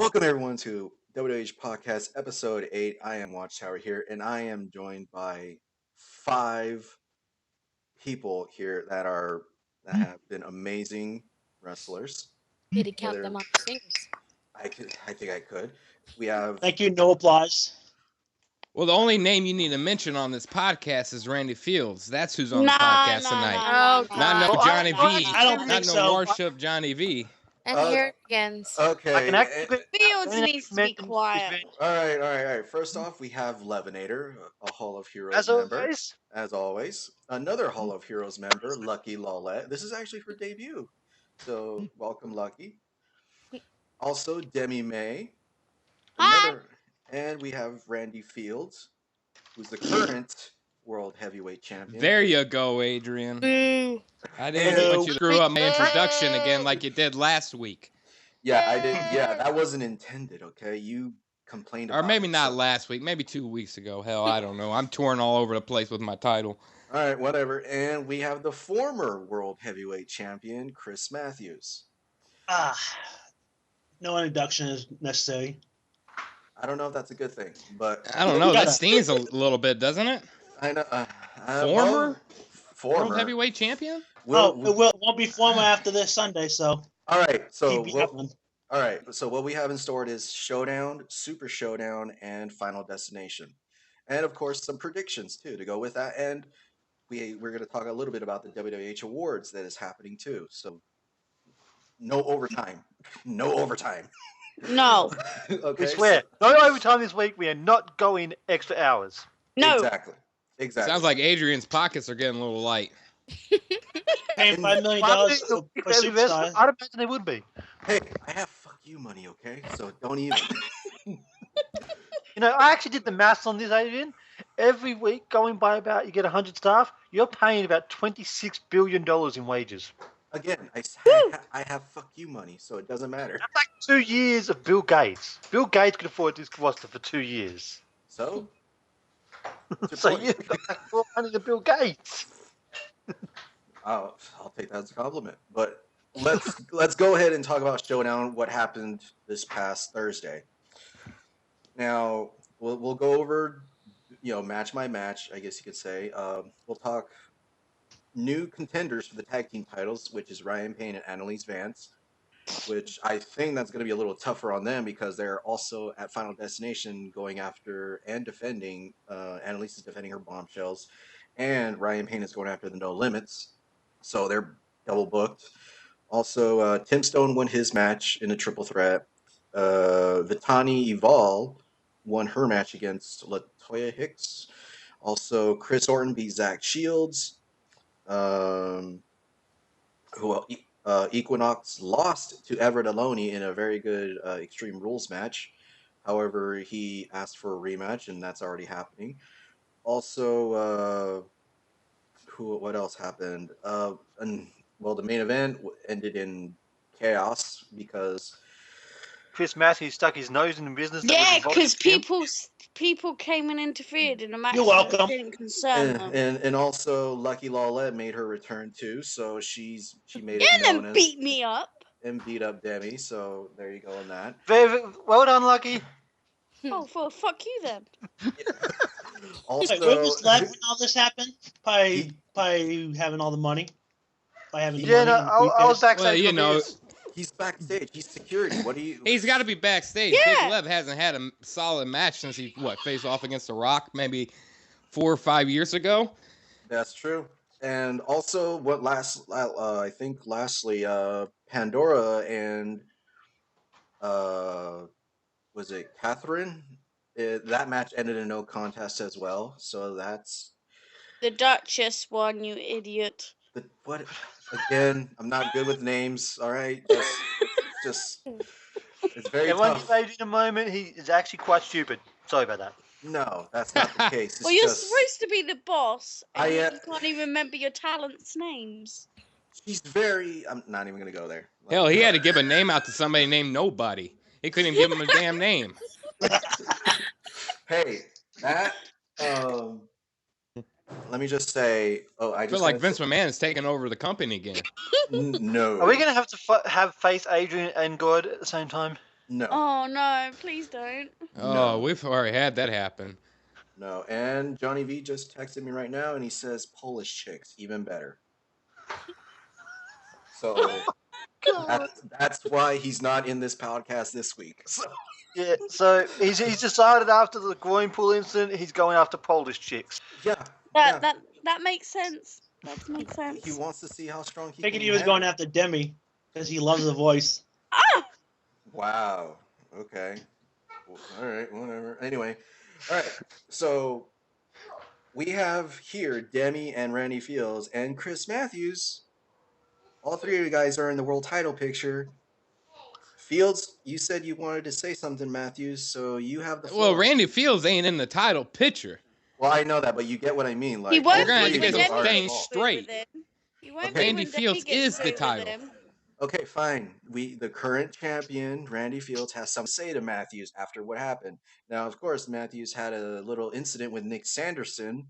Welcome everyone to WWH Podcast Episode 8. I am Watchtower here, and I am joined by five people here that have been amazing wrestlers. Did he count They're, them on his fingers? I think I could. We have Thank you. No applause. Well, the only name you need to mention on this podcast is Randy Fields. That's who's on the Nah, podcast nah, tonight. nah, nah, Not no nah, Johnny nah, V. nah, I don't nah. Not think no so. Worship Johnny V. And here it begins. okay. I can actually. Fields needs to be mention- quiet. All right. First off, we have Levinator, a Hall of Heroes As member, always, as always. Another Hall of Heroes member, Lucky Lawliet. This is actually her debut, so welcome, Lucky. Also, Demi May. Hi. And we have Randy Fields, who's the current World Heavyweight Champion. There you go, Adrian. Boo. I didn't want you to screw up my introduction again like you did last week. Yeah, I did. Yeah, that wasn't intended. Okay, you complained about Or maybe it, not so- last week. Maybe 2 weeks ago. Hell, I don't know. I'm touring all over the place with my title. All right, whatever. And we have the former World Heavyweight Champion, Chris Matthews. No introduction is necessary. I don't know if that's a good thing, but I don't know. We That gotta- stings a little bit, doesn't it? I know. Former? former World Heavyweight Champion? We'll- It won't be formal after this Sunday, so all right. So keep what, happening. all right. So what we have in store is Showdown, Super Showdown, and Final Destination, and of course some predictions too to go with that. And we're going to talk a little bit about the WWH Awards that is happening too. So no overtime, no overtime. No. Okay. we swear, no overtime this week. We are not going extra hours. No. Exactly. Sounds like Adrian's pockets are getting a little light. Paying $5 million for superstar. I'd imagine they would be. Hey, I have fuck you money, okay? So don't even. I actually did the maths on this, Adrian. Every week, going by about, you get 100 staff. You're paying about $26 billion in wages. Again, I have fuck you money, so it doesn't matter. That's like 2 years of Bill Gates. Bill Gates could afford this roster for 2 years. So, So you've got like more money than Bill Gates. I'll take that as a compliment. But let's go ahead and talk about Showdown. What happened this past Thursday? Now we'll go over, match by match. I guess you could say. We'll talk new contenders for the tag team titles, which is Ryan Payne and Annalise Vance. Which I think that's going to be a little tougher on them because they're also at Final Destination going after and defending. Annalise is defending her bombshells, and Ryan Payne is going after the No Limits. So they're double booked. Also, Tim Stone won his match in a triple threat. Vitani Eval won her match against Latoya Hicks. Also, Chris Orton beat Zach Shields. Who else? Equinox lost to Everett Aloney in a very good Extreme Rules match. However, he asked for a rematch, and that's already happening. Also, what else happened? The main event ended in chaos because Chris Matthews stuck his nose in the business. that Yeah, was involved because in him. people came and interfered in a match You're that welcome. didn't concern them. and also Lucky Lawlett made her return too, so she made Yeah, it and known then as beat me up. and beat up Demi. So there you go on that. Very well done, Lucky. Oh, fuck you then. Also, Wait, where was Lev when all this happened? Probably having all the money. By having the Yeah, money. no, and the I was briefcase. backstage. Well, for beers. he's backstage. He's security. What do you? He's got to be backstage. Yeah. Big Lev hasn't had a solid match since he faced off against The Rock maybe 4 or 5 years ago. That's true. And also, I think lastly, Pandora and was it Catherine? That match ended in no contest as well. So that's The Duchess won, you idiot. what again? I'm not good with names. All right, just it's very Everyone tough. gave in a moment. He is actually quite stupid. Sorry about that. No, that's not the case. It's Well, you're just, supposed to be the boss, and I, you can't even remember your talents' names. she's very. I'm not even gonna go there. Hell, he had to give a name out to somebody named Nobody. He couldn't even give him a damn name. Hey, that. Let me just say. Oh, I I just feel like wanna Vince McMahon is taking over the company again. No. Are we going to have to have face Adrian and God at the same time? No, Oh no, please don't. Oh, no, we've already had that happen. no. And Johnny V just texted me right now, and he says Polish chicks, even better. So God. that's why he's not in this podcast this week. So, Yeah, so he's decided after the groin pull incident, he's going after Polish chicks. yeah, That yeah. that that makes sense. That makes He sense. wants to see how strong he Figured can he was going handle. after Demi because he loves the voice. Ah! Wow. Okay. All right. Whatever. Anyway. All right. So we have here Demi and Randy Fields and Chris Matthews. All three of you guys are in the world title picture. Fields, you said you wanted to say something, Matthews, so you have the floor. Well, Randy Fields ain't in the title picture. Well, I know that, but you get what I mean. Like, He all won't We're gonna have be to three when of get you some are Demi things involved. gets through with straight. him. He won't Okay. be Randy when Demi Fields gets is the through with title. him. Okay, fine. The current champion, Randy Fields, has something to say to Matthews after what happened. Now, of course, Matthews had a little incident with Nick Sanderson,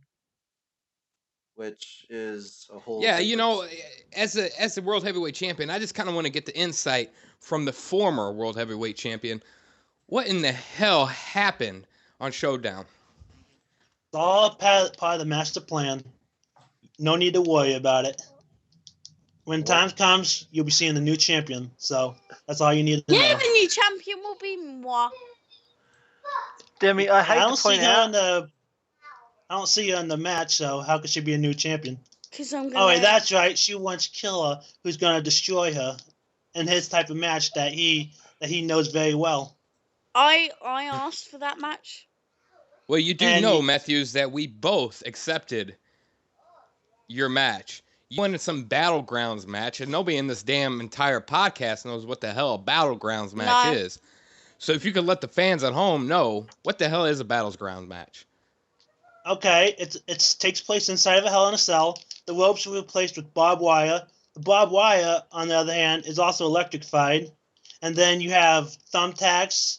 which is a whole Yeah, different. as a world heavyweight champion, I just kind of want to get the insight from the former world heavyweight champion. What in the hell happened on Showdown? It's all part of the master plan. No need to worry about it. When What? time comes, you'll be seeing the new champion. So that's all you need to Yeah, know. the new champion will be moi. Demi, I I hate to don't see point her out. in the. I don't see her in the match. So how could she be a new champion? Because I'm Oh, gonna. wait, that's right. She wants Killer, who's gonna destroy her, in his type of match that he knows very well. I asked for that match. Well, you do And know, Matthews, that we both accepted your match. You wanted some battlegrounds match, and nobody in this damn entire podcast knows what the hell a battlegrounds match No. is. So if you could let the fans at home know what the hell is a battlegrounds match. Okay, it takes place inside of a Hell in a Cell. The ropes are replaced with barbed wire. The barbed wire, on the other hand, is also electrified. And then you have thumbtacks,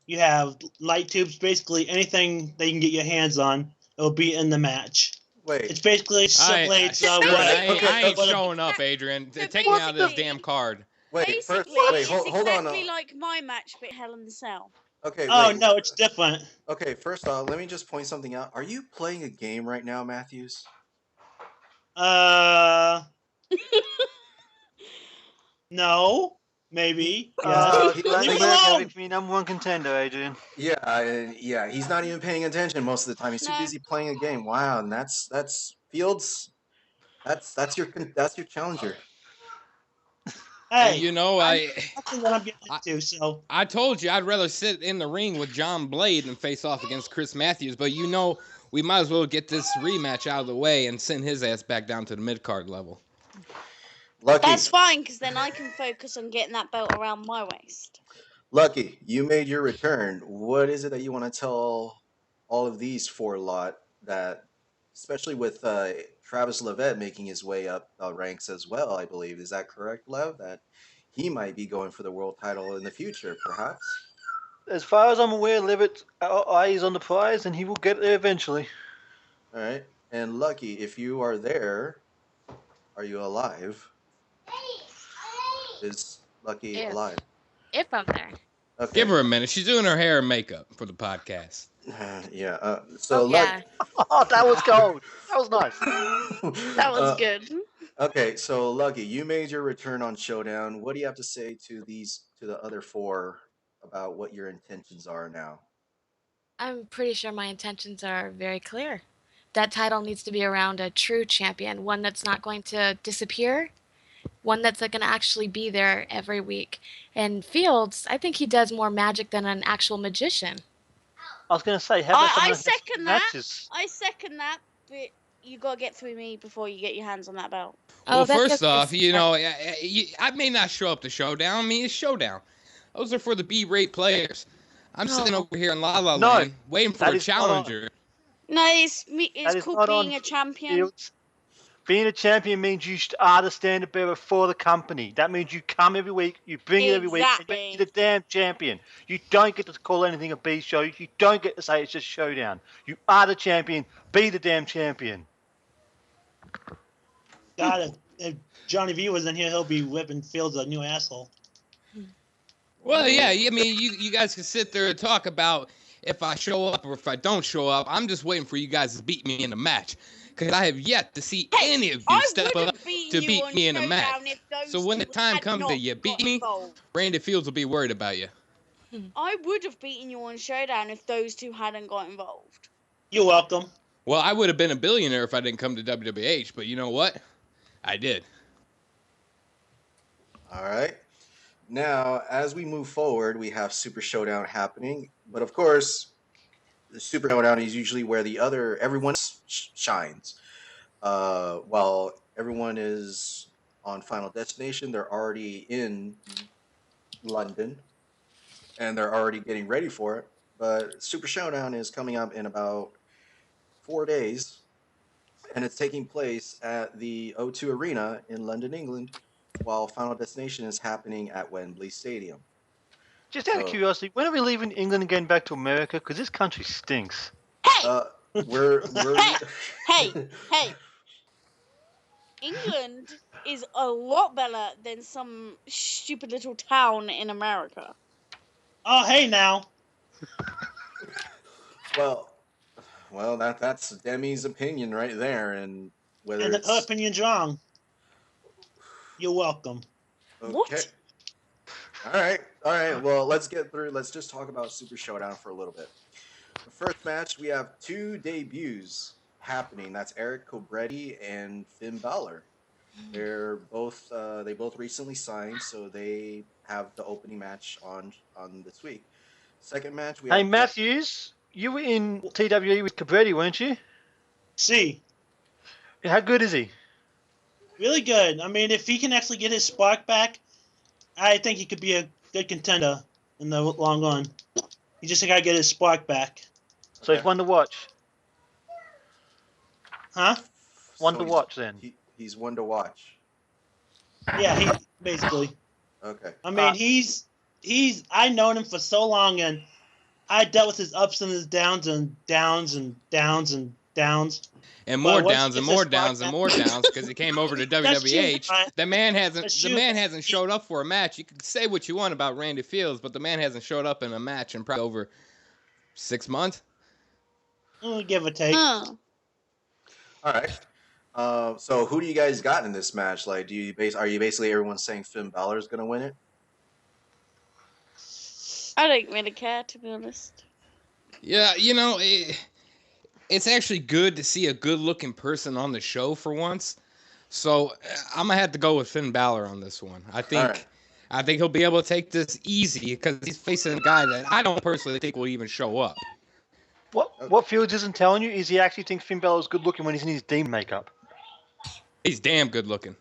you have light tubes, basically anything that you can get your hands on. It will be in the match. It's Wait, basically simulates I what. ain't Okay, showing up, Adrian. So Take me out of this basically- damn card. wait. First, Basically, wait. it's Hold on. exactly like my match, but Hell in the Cell. Okay, Oh wait. no, it's different. Okay, first off, let me just point something out. Are you playing a game right now, Matthews? No, maybe. Yes. He- Don't Leave you me work alone. having me number one contender, Adrian? Yeah. He's not even paying attention most of the time. He's too No. busy playing a game. Wow, and that's Fields. That's your challenger. Hey, And that's what I'm getting into. So I told you I'd rather sit in the ring with John Blade than face off against Chris Matthews, but we might as well get this rematch out of the way and send his ass back down to the mid card level. Lucky, That's fine, because then I can focus on getting that belt around my waist. Lucky, you made your return. What is it that you want to tell all of these four lot that, especially with Travis Levet making his way up ranks as well? I believe is that correct, Lev? That he might be going for the world title in the future, perhaps. As far as I'm aware, Levitt's eyes on the prize, and he will get there eventually. All right, and Lucky, if you are there, are you alive? Is Lucky If. alive? If I'm there. Okay. Give her a minute. She's doing her hair and makeup for the podcast. Yeah. So Oh, yeah. Oh, that was gold. That was nice. That was good. Okay, so Lucky, you made your return on Showdown. What do you have to say to the other four about what your intentions are now? I'm pretty sure my intentions are very clear. That title needs to be around a true champion, one that's not going to disappear, one that's going to actually be there every week. And Fields, I think he does more magic than an actual magician. I was going to say, how about some I of the second that. matches? I second that, but you gotta get through me before you get your hands on that belt. Oh, Well, that's first just the off, start. I may not show up to Showdown. I mean, it's Showdown. Those are for the B-rate players. I'm sitting No. over here in La La No, Land waiting for that a is not on. challenger. No, it's That is called not being on a champion. Fields. Being a champion means you are the standard bearer for the company. That means you come every week, you bring it every week, and Exactly. you're the damn champion. You don't get to call anything a B show. You don't get to say it's just Showdown. You are the champion. Be the damn champion. God, if Johnny V was in here, he'll be whipping Fields a new asshole. Well, yeah, I mean, you guys can sit there and talk about if I show up or if I don't show up. I'm just waiting for you guys to beat me in a match. Because I have yet to see Hey, any of you I step would up have beaten to you beat on me in a match. Showdown if So those when the two time had comes not that you got beat me, involved. Randy Fields will be worried about you. I would have beaten you on Showdown if those two hadn't got involved. You're welcome. Well, I would have been a billionaire if I didn't come to WWH, but you know what? I did. All right. Now, as we move forward, we have Super Showdown happening, but of course, the Super Showdown is usually where everyone shines. While everyone is on Final Destination, they're already in London and they're already getting ready for it. But Super Showdown is coming up in about 4 days, and it's taking place at the O2 Arena in London, England, while Final Destination is happening at Wembley Stadium. Just out of So, curiosity, when are we leaving England and getting back to America? Because this country stinks. Hey, we're hey. England is a lot better than some stupid little town in America. Oh, hey now. well, that's Demi's opinion right there, and whether And her it's opinion's wrong. You're welcome. okay. What? All right. Well, let's get through. Let's just talk about Super Showdown for a little bit. The first match, we have two debuts happening. That's Eric Cobretti and Finn Balor. They both recently signed, so they have the opening match on this week. Second match, we Hey, have Matthews, you were in TWE with Cabretti, weren't you? See, How good is he? really good. I mean, if he can actually get his spark back, I think he could be a good contender in the long run. He just got to get his spark back. So he's one to watch. Huh? One to watch then. He's one to watch. Yeah, he basically. Okay. I mean, he's I known him for so long, and I dealt with his ups and his downs and downs and downs and downs. And more But once downs he and gets more his downs spark and more downs because he came over to That's true, WWH. Brian. The man hasn't That's the true. man hasn't showed up for a match. You can say what you want about Randy Fields, but the man hasn't showed up in a match in probably over 6 months. Give or take. All right. So who do you guys got in this match? Like, are you basically everyone saying Finn Balor is gonna win it? I don't really care, to be honest. Yeah, you know, it's actually good to see a good-looking person on the show for once. So I'm gonna have to go with Finn Balor on this one. I think he'll be able to take this easy because he's facing a guy that I don't personally think will even show up. What Fields isn't telling you is he actually thinks Finn Balor's good looking when he's in his demon makeup. He's damn good looking.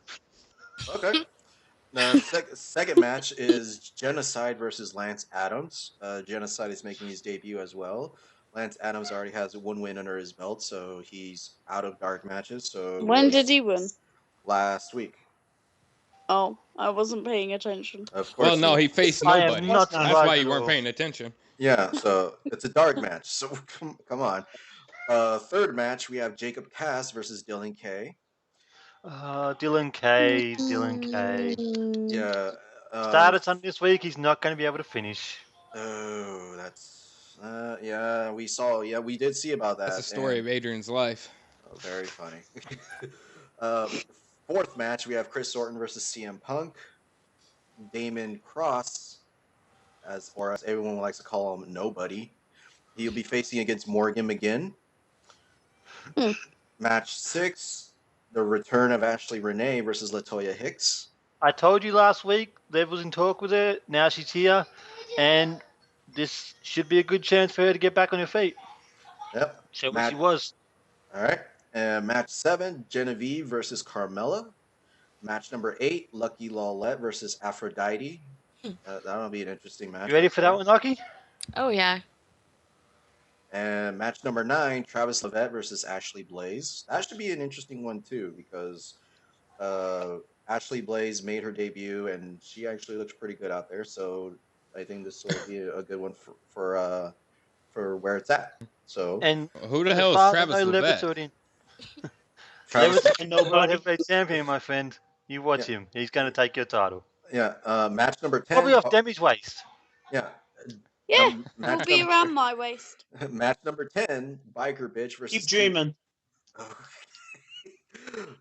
Okay. The second match is Genocide versus Lance Adams. Genocide is making his debut as well. Lance Adams already has one win under his belt, so he's out of dark matches. So When did he win? Last week. Oh, I wasn't paying attention. Of course. Well, no, he faced I am nobody. not That's surprised why at you weren't all. paying attention. Yeah, so it's a dark match. So come on. Third match, we have Jacob Cass versus Dylan Kay. Dylan K. Yeah. Started something this week. He's not going to be able to finish. Oh, that's yeah. We saw. Yeah, we did see about that. That's the story of Adrian's life. Oh, very funny. Fourth match, we have Chris Orton versus CM Punk. Damon Cross, as everyone likes to call him, Nobody. He'll be facing against Morgan McGinn. Match 6, the return of Ashley Renee versus Latoya Hicks. I told you last week, Liv was in talk with her. Now she's here. And this should be a good chance for her to get back on her feet. Yep. So what she was. All right. Match 7, Genevieve versus Carmella. Match number 8, Lucky Lawlette versus Aphrodite. That'll be an interesting match. You ready for that one, Lucky? Oh yeah. And match number 9, Travis Levette versus Ashley Blaze. That should be an interesting one too, because Ashley Blaze made her debut and she actually looks pretty good out there. So I think this will be a good one for where it's at. So And who the hell is Travis Levette? Travis, Nobody heavyweight champion, my friend. You watch him. He's going to take your title. yeah. Match number 10. Probably off Demi's waist. Yeah. Yeah, Match will be number, around my waist. match number 10, Biker Bitch versus Keep dreaming.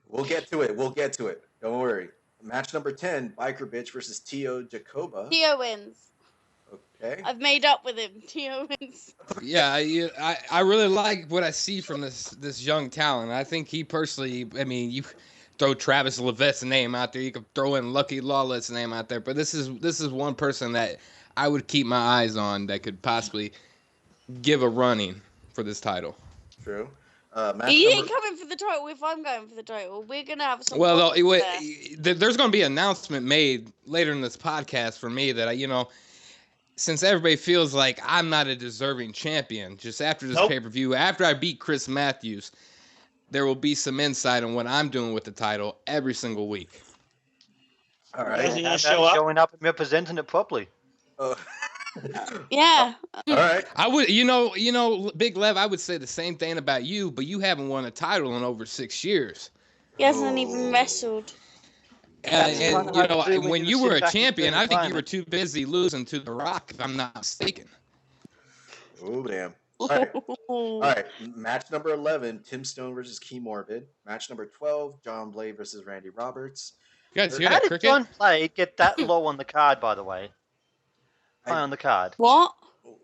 We'll get to it. We'll get to it. Don't worry. Match number 10, Biker Bitch versus Tio Jacoba. Tio wins. Okay. I've made up with him. Tio wins. Yeah, I really like what I see from this young talent. I think he personally, I mean, you throw Travis Levette's name out there, you could throw in Lucky Lawlet's name out there, but this is one person that I would keep my eyes on that could possibly give a running for this title. True. He ain't coming for the title if I'm going for the title. We're gonna have some. Well, problems there. there's going to be an announcement made later in this podcast for me that since everybody feels like I'm not a deserving champion, just after this pay-per-view, after I beat Chris Matthews, there will be some insight on what I'm doing with the title every single week. All right. Is he gonna How show about up? showing up and representing it properly? Yeah. All right. I would, Big Lev, I would say the same thing about you, but you haven't won a title in over 6 years. He hasn't even wrestled. And kinda hard to do when when you you sit were a back and champion, feel I think you the were too busy losing to The Rock, if I'm not mistaken. Oh, damn. All right. All right. Match number 11, Tim Stone versus Key Morbid. Match number 12, John Blade versus Randy Roberts. You guys hear How that did cricket? John Blade get that low on the card, by the way? High on the card. What?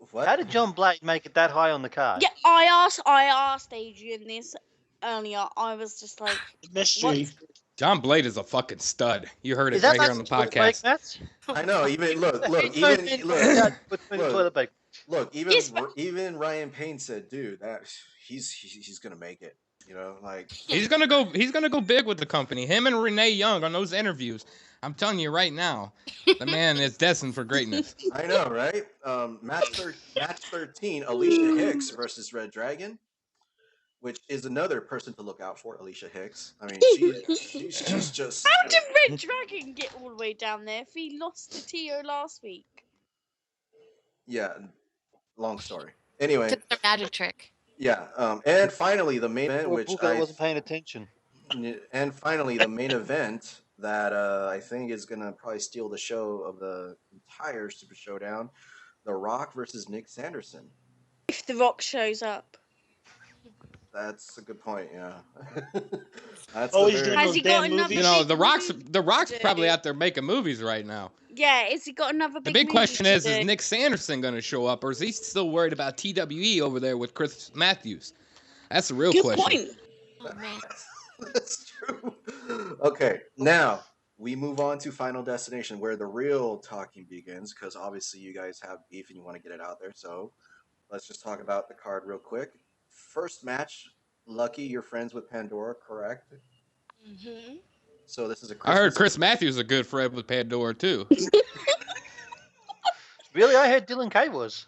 What? How did John Blade make it that high on the card? Yeah, I asked Adrian this earlier. I was just like, Mystery. what? John Blade is a fucking stud. You heard Is it that right here on the podcast. I know. Even look. Even Yes, but- even Ryan Payne said, "Dude, that he's gonna make it." Like He's gonna go big with the company. Him and Renee Young on those interviews. I'm telling you right now, the man is destined for greatness. I know, right? Match 13, Alicia Hicks versus Red Dragon, which is another person to look out for. Alicia Hicks. I mean, she's just. How did Red Dragon get all the way down there if he lost to Tio last week? Yeah, long story. Anyway, It's a magic trick. yeah. And finally, the main event, which I wasn't paying attention. and finally, the main event that I think is gonna probably steal the show of the entire Super Showdown: The Rock versus Nick Sanderson. If The Rock shows up. That's a good point. Yeah. That's Oh, a he's very- doing Has those he damn got another movies. You know, big the Rock's movie? probably out there making movies right now. Yeah, has he got another The big big question movie is to do? Nick Sanderson going to show up, or is he still worried about TWE over there with Chris Matthews? That's the real Good question. point. Oh man. That's true. Okay, now we move on to Final Destination, where the real talking begins. Because obviously, you guys have beef and you want to get it out there. So let's just talk about the card real quick. First match, Lucky, you're friends with Pandora, correct? Mm-hmm. So this is a. I heard Chris Matthews is a good friend with Pandora too. Really? I heard Dylan Kay was.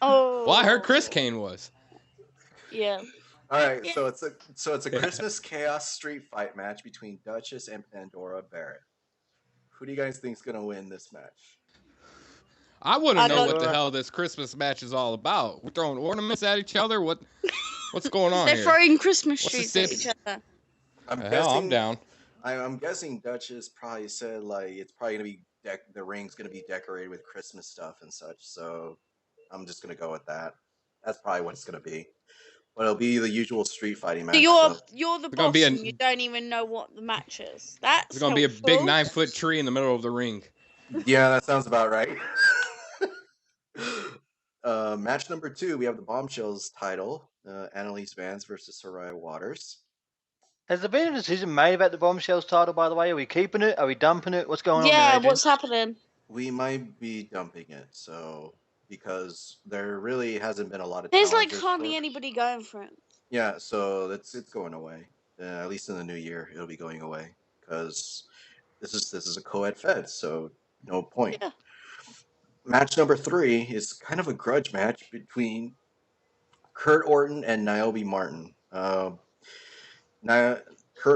Oh. Well, I heard Chris Kane was. Yeah. All right, Yeah. so it's a Christmas Chaos Street Fight match between Duchess and Pandora Barrett. Who do you guys think is gonna win this match? I want I to know don't- what the hell this Christmas match is all about. We're throwing ornaments at each other. What's going on They're here? throwing Christmas What's the trees at stip- each other. I'm Hell, I'm down. I'm guessing Duchess probably said like it's probably gonna be the ring's gonna be decorated with Christmas stuff and such. So I'm just gonna go with that. That's probably what it's gonna be. But it'll be the usual street fighting match. So you're the It's gonna boss be and you don't even know what the match is. That's There's gonna be a big helpful. 9-foot tree in the middle of the ring. Yeah, that sounds about right. Match number 2, we have the Bombshells title: Annalise Vance versus Soraya Waters. Has there been a decision made about the Bombshells title, by the way? Are we keeping it? Are we dumping it? What's going on Yeah, there, Adrian? what's happening? We might be dumping it, so because there really hasn't been a lot of. There's like challenges hardly for- anybody going for it. Yeah, so it's going away. At least in the new year, it'll be going away because this is a co-ed fed, so no point. Yeah. Match number 3 is kind of a grudge match between Kurt Orton and Niobe Martin. Kurt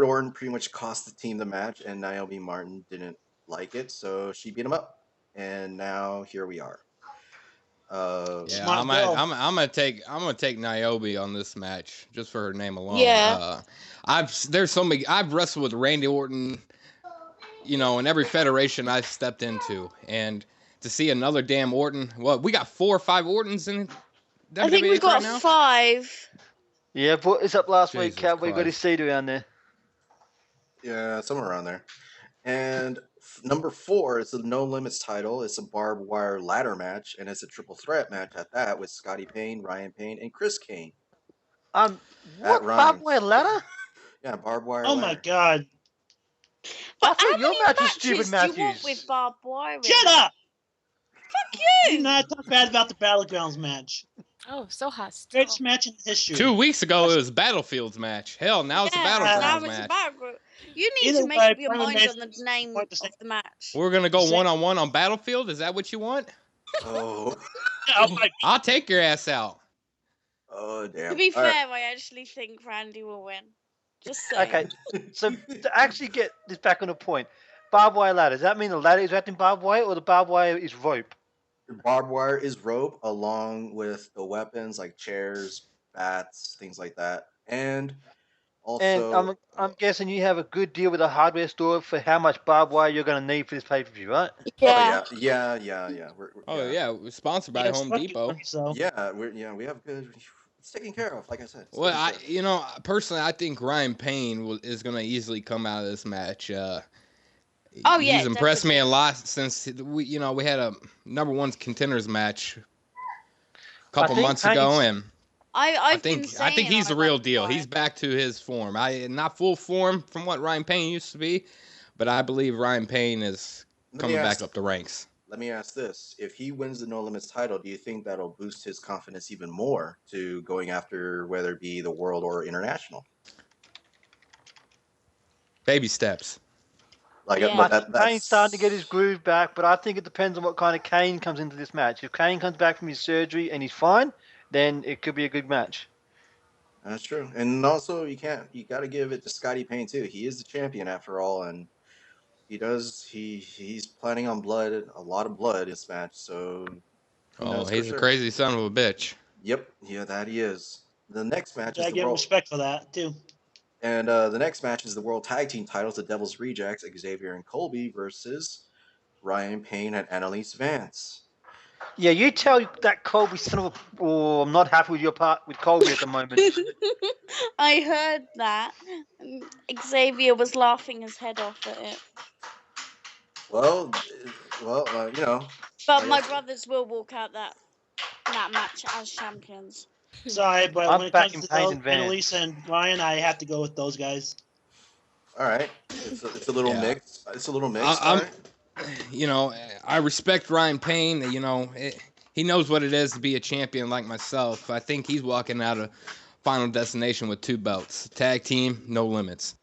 Orton pretty much cost the team the match, and Niobe Martin didn't like it, so she beat him up, and now here we are. Yeah, Smart I'm girl. gonna take Niobe on this match just for her name alone. Yeah. I've wrestled with Randy Orton, in every federation I've stepped into, and to see another damn Orton. Well, we got 4 or 5 Ortons in WWH I think we got right now. 5. Yeah, but it's up last week. Jesus Cowboy got his Christ. seat around there. Yeah, somewhere around there. And number 4 is the No Limits title. It's a barbed wire ladder match, and it's a triple threat match at that with Scotty Payne, Ryan Payne, and Chris Kane. What? At Barbed Rhymes. wire ladder? Yeah, barbed wire Oh ladder. my god. I But thought how your many match was matches stupid, do you want Matthews. with barbed wire? Shut up! Fuck Do you! not talk bad about the Battlegrounds match. Oh, so hostile. Greatest match in history. 2 weeks ago, it was Battlefield's match. Hell, now it's a Yeah, Battlegrounds now it's a match. battleground. You need Either to make way, up your Prime mind on the Mason name point of the same. the match. We're going to go Same. one-on-one on Battlefield? Is that what you want? Oh. Oh my I'll take your ass out. Oh, damn. To be All right. fair, I actually think Randy will win. Just saying. Okay, so to actually get this back on the point, barbed wire ladder, does that mean the ladder is wrapped in barbed wire or the barbed wire is rope? Barbed wire is rope along with the weapons like chairs, bats, things like that. And And also, I'm guessing you have a good deal with a hardware store for how much barbed wire you're going to need for this pay-per-view, right? Yeah. yeah. Oh, yeah. We're sponsored by Yeah, Home fuck you, Depot. So. We have good. It's taken care of, like I said. It's Well, taken care of. personally, I think Ryan Payne is going to easily come out of this match. Oh, yeah, he's impressed me a definitely. lot since we had a number 1 contenders match a couple think months ago, Payne's- and I've been I saying think it he's on the real about deal. wire. He's back to his form. Not full form from what Ryan Payne used to be, but I believe Ryan Payne is Let me coming back ask- up the ranks. Let me ask this: if he wins the No Limits title, do you think that'll boost his confidence even more to going after whether it be the world or international? Baby steps. Like, Yeah. but I think Kane's starting to get his groove back, but I think it depends on what kind of Kane comes into this match. If Kane comes back from his surgery and he's fine, then it could be a good match. That's true, and also you got to give it to Scotty Payne too. He is the champion after all, and he's planning on a lot of blood in this match. So, who Oh, knows for he's a sure. crazy son of a bitch. Yep, yeah, that he is. The next match Yeah, I is the give world, respect for that too. and the next match is the World Tag Team titles: the Devil's Rejects, Xavier and Colby versus Ryan Payne and Annalise Vance. Yeah, you tell that Colby son of a... Oh, I'm not happy with your part with Colby at the moment. I heard that. Xavier was laughing his head off at it. Well, you know. But I my guess- brothers will walk out that match as champions. Sorry, but I'm when it back comes in to Payne those, and Vance. Annalise and Ryan, I have to go with those guys. All right, it's a little Yeah. mixed. It's a little mixed. I'm- all right. I respect Ryan Payne. He knows what it is to be a champion like myself. I think he's walking out of Final Destination with 2 belts. Tag team, no limits.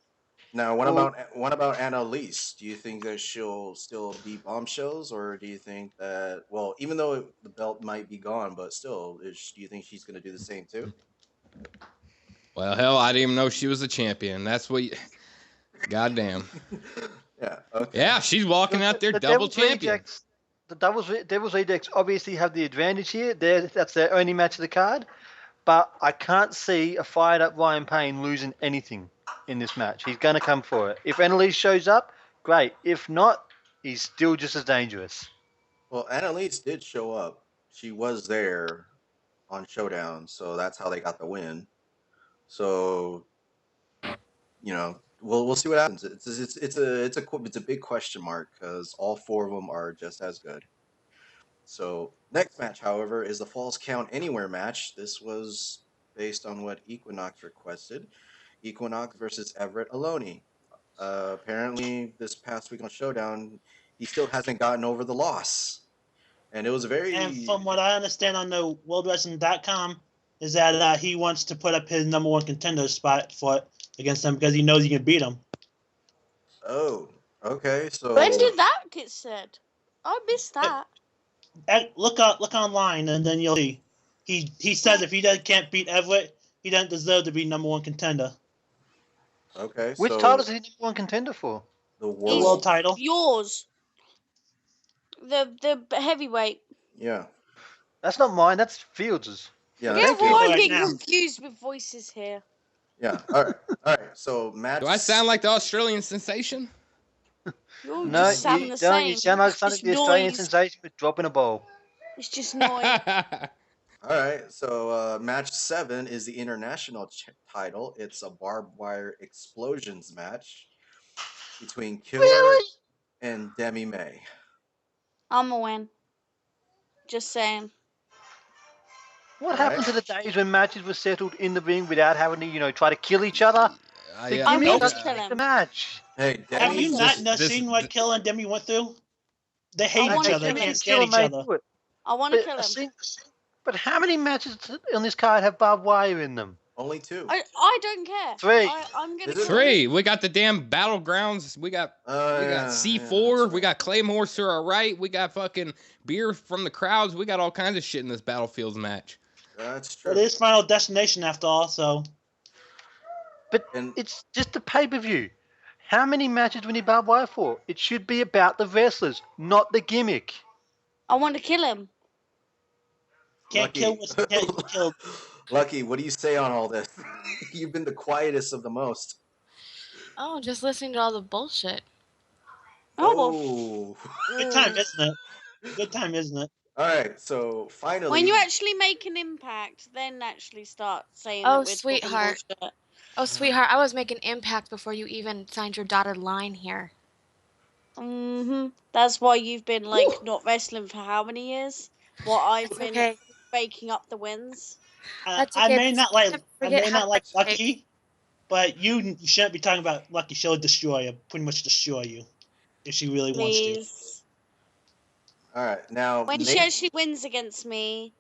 Now, Well- what about Annalise? Do you think that she'll still be bombshells, or do you think that even though the belt might be gone, but still, do you think she's going to do the same too? Well, hell, I didn't even know she was a champion. That's what. Goddamn. Yeah. Okay. Yeah, she's walking out there double Devil's champion. Rejects, the Devil's Rejects obviously have the advantage here. That's their only match of the card. But I can't see a fired up Ryan Payne losing anything in this match. He's going to come for it. If Annalise shows up, great. If not, he's still just as dangerous. Well, Annalise did show up. She was there on Showdown, so that's how they got the win. So, we'll see what happens. It's a big question mark because all 4 of them are just as good. So next match, however, is the Falls Count Anywhere match. This was based on what Equinox requested. Equinox versus Everett Aloni. Apparently, this past week on Showdown, he still hasn't gotten over the loss, and it was a very. And from what I understand on the WorldWrestling.com, is that he wants to put up his number 1 contender spot for it against them because he knows he can beat them. Oh, okay. So When did that get said? I missed that. Look online, and then you'll see. He says if he can't beat Everett, he doesn't deserve to be number 1 contender. Okay, Which so title is he number 1 contender for? the The world. world title. Yours. The heavyweight. Yeah, That's not mine. That's Fields'. yeah, Yeah, that's well, good. I'm Right getting now. confused with voices here. Yeah. All right. So match. Do I sound like the Australian sensation? You're No, just sound you the don't. You same. sound like It's something just the Australian noise. sensation with dropping a ball. It's just noise. All right, so match 7 is the international title. It's a barbed wire explosions match between Killer Really? and Demi May. I'm a win. Just saying. What All happened right. to the days when matches were settled in the ring without having to, try to kill each other? The Yeah, I'm gimmick going to doesn't kill make the him. match. Hey, Have Demi. you not this seen what Kill and Demi went through? They I hate each wanna other. They kill him. can't Still stand each may other. do it. I want to But, kill him. but how many matches on this card have barbed wire in them? Only 2. I don't care. 3. I'm going Is to it kill him. 3. We got the damn battlegrounds. We got Yeah, C4. that's We right. got Claymore to our right. We got fucking beer from the crowds. We got all kinds of shit in this Battlefields match. That's Well, true. it is Final Destination after all, so. But And it's just a pay-per-view. How many matches do we need barbed wire for? It should be about the wrestlers, not the gimmick. I want to kill him. Can't Lucky, kill what's getting killed. Lucky, what do you say on all this? You've been the quietest of the most. Oh, just listening to all the bullshit. Oh, Good time, isn't it? Good time, isn't it? All right, so finally, when you actually make an impact, then actually start saying Oh, that we're talking sweetheart. bullshit. Oh, sweetheart, I was making impact before you even signed your dotted line here. That's why you've been not wrestling for how many years? What I've It's been okay. baking up the wins. That's I okay. may not like. I Forget may how not like much shake. Lucky, but you shouldn't be talking about Lucky. She'll destroy you. Pretty much destroy you, if she really wants to. Please. all right, now When she actually wins against me,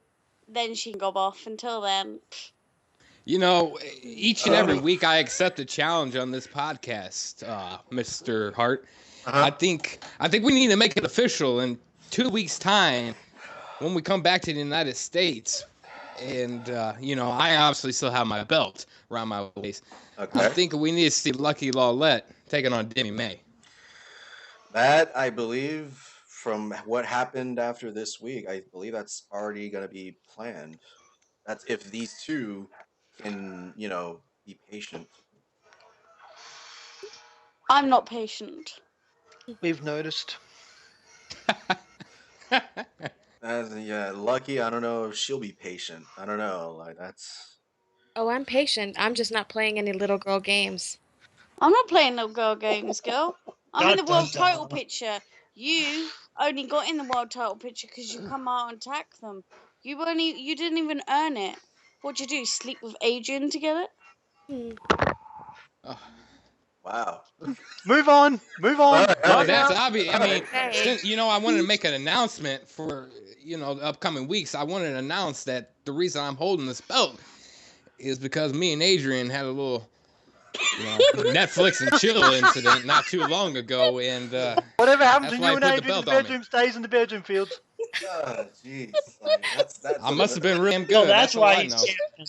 then she can go off. Until then, You know, each and every week I accept a challenge on this podcast, Mr. Hart. I think we need to make it official in 2 weeks' time when we come back to the United States. And I obviously still have my belt around my waist. Okay. I'm thinking we need to see Lucky Lawliet taking on Demi May. That I believe from what happened after this week, I believe that's already going to be planned. That's if these two can, be patient. I'm not patient. We've noticed. Yeah, Lucky, I don't know if she'll be patient. I don't know. Like that's Oh, I'm patient. I'm just not playing any little girl games. I'm not playing little girl games, girl. I'm in the Dun, dun, world title dun. picture. You only got in the world title picture because you come out and attack them. You didn't even earn it. What'd you do? Sleep with Adrian to get it? Oh. wow. Move on. Move on. All right, Well, Right that's now. obvious. I mean, Okay. since, I wanted to make an announcement for, the upcoming weeks. I wanted to announce that the reason I'm holding this belt is because me and Adrian had a little, Netflix and chill incident not too long ago, and Whatever happens that's when why you I and put the Adrian in belt the on me. bedroom stays in the bedroom, Fields. Oh, jeez. Like, that's I must have been really good. So that's all why I he's know. champion.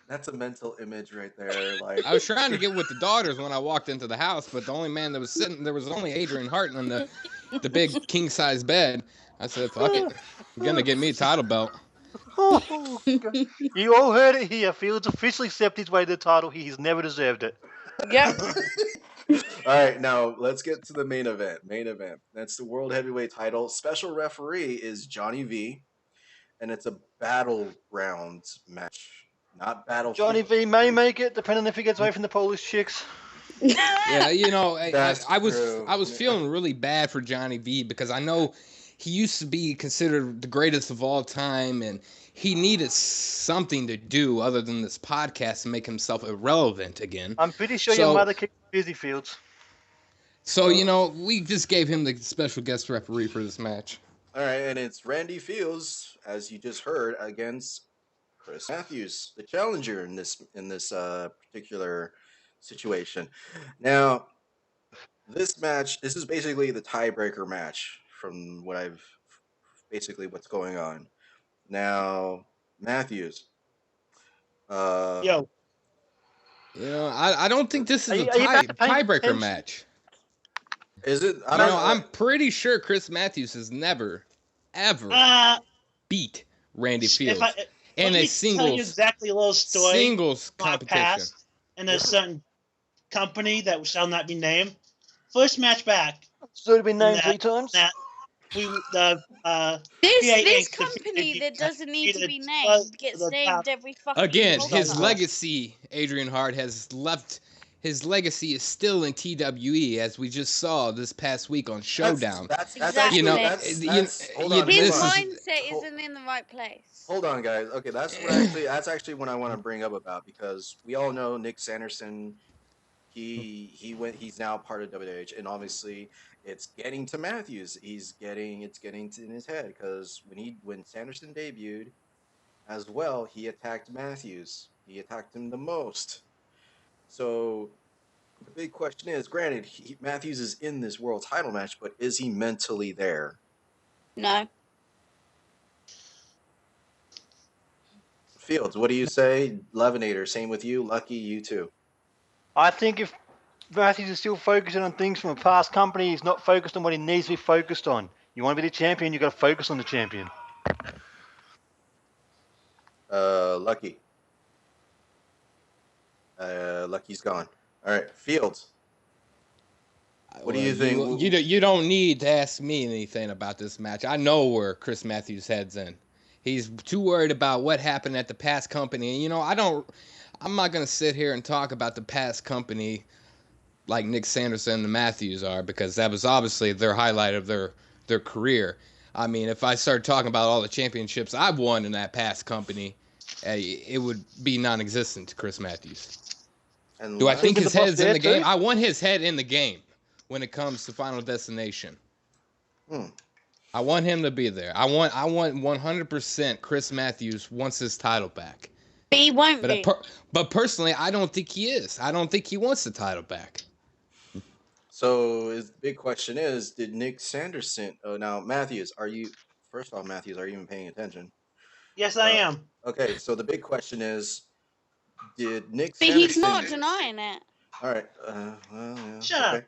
that's a mental image right there. Like I was trying to get with the daughters when I walked into the house, but the only man that was sitting there was only Adrian Hart on the big king size bed. I said, "Fuck it, you're gonna get me a title belt." Oh, God. You all heard it here. Fields officially accepted his way to the title. He's never deserved it. Yep. all right, now let's get to the main event. Main event. That's the world heavyweight title. Special referee is Johnny V, and it's a battlegrounds match, not battlefield. Johnny V may make it, depending if he gets away from the Polish chicks. Yeah, That's I was true. I was feeling really bad for Johnny V because I know he used to be considered the greatest of all time, and he needed something to do other than this podcast to make himself irrelevant again. I'm pretty sure So- your mother keeps you busy, Fields. So we just gave him the special guest referee for this match. All right, and it's Randy Fields, as you just heard, against Chris Matthews, the challenger in this particular situation. Now, this match, this is basically the tiebreaker match from what's going on. Now, Matthews. Yo, I don't think this is Are a you about to pay tiebreaker attention? match. Is it? I don't know. I'm pretty sure Chris Matthews has never, ever beat Randy Fields in let a me tell you exactly a little story. singles My competition. past in a certain company that shall not be named. first match back. So it'd been named that- 3 times. That we the This PA this Inc. company defeated that doesn't need to defeated be Spud named gets to the named top. every fucking Again, podcast. his legacy, Adrian Hart, has left. His legacy is still in TWE, as we just saw this past week on Showdown. That's Exactly. actually, You know, that's hold you- on, His hold on. mindset Hold- isn't in the right place. Hold on, guys. Okay, that's actually what I want to bring up about, because we all know Nick Sanderson. He's now part of WWH, and obviously it's getting to Matthews. It's getting in his head, because when Sanderson debuted as well, he attacked Matthews. He attacked him the most. So the big question is, granted, Matthews is in this world title match, but is he mentally there? No. Fields, what do you say? Levenator, same with you. Lucky, you too. I think if Matthews is still focusing on things from a past company, he's not focused on what he needs to be focused on. You want to be the champion, you got to focus on the champion. Lucky. Lucky's gone. All right, Fields. What do you think? You don't need to ask me anything about this match. I know where Chris Matthews' head's in. He's too worried about what happened at the past company. And, you know, I'm not going to sit here and talk about the past company like Nick Sanderson and Matthews are, because that was obviously their highlight of their career. I mean, if I start talking about all the championships I've won in that past company, it would be non-existent to Chris Matthews. And Do I think his head's in the game? too? I want his head in the game when it comes to Final Destination. I want him to be there. I want 100% Chris Matthews wants his title back. But he won't But be. but personally, I don't think he is. I don't think he wants the title back. So his big question is, did Nick Sanderson? Oh, now Matthews, first off, Matthews, are you even paying attention? Yes, I am. Okay, so the big question is, did Nick But Sanderson? he's not denying it. All right. Well, yeah. Shut up.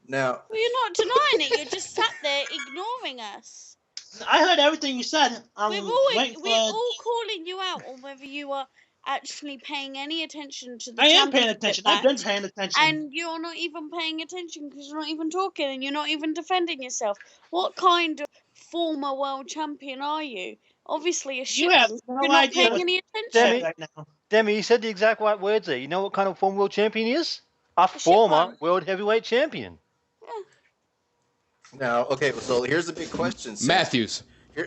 Now, Well, you're not denying it. You're just sat there ignoring us. I heard everything you said. We're all calling you out on whether you are actually paying any attention to the I am paying championship attention. I've been match, paying attention. and you're not even paying attention because you're not even talking and you're not even defending yourself. What kind of former world champion are you? Obviously a shit. have You're no not idea paying what- any Shit attention. right now. Demi, you said the exact right words there. You know what kind of former world champion he is? A shit former one. world heavyweight champion. okay. So here's the big question. Matthews.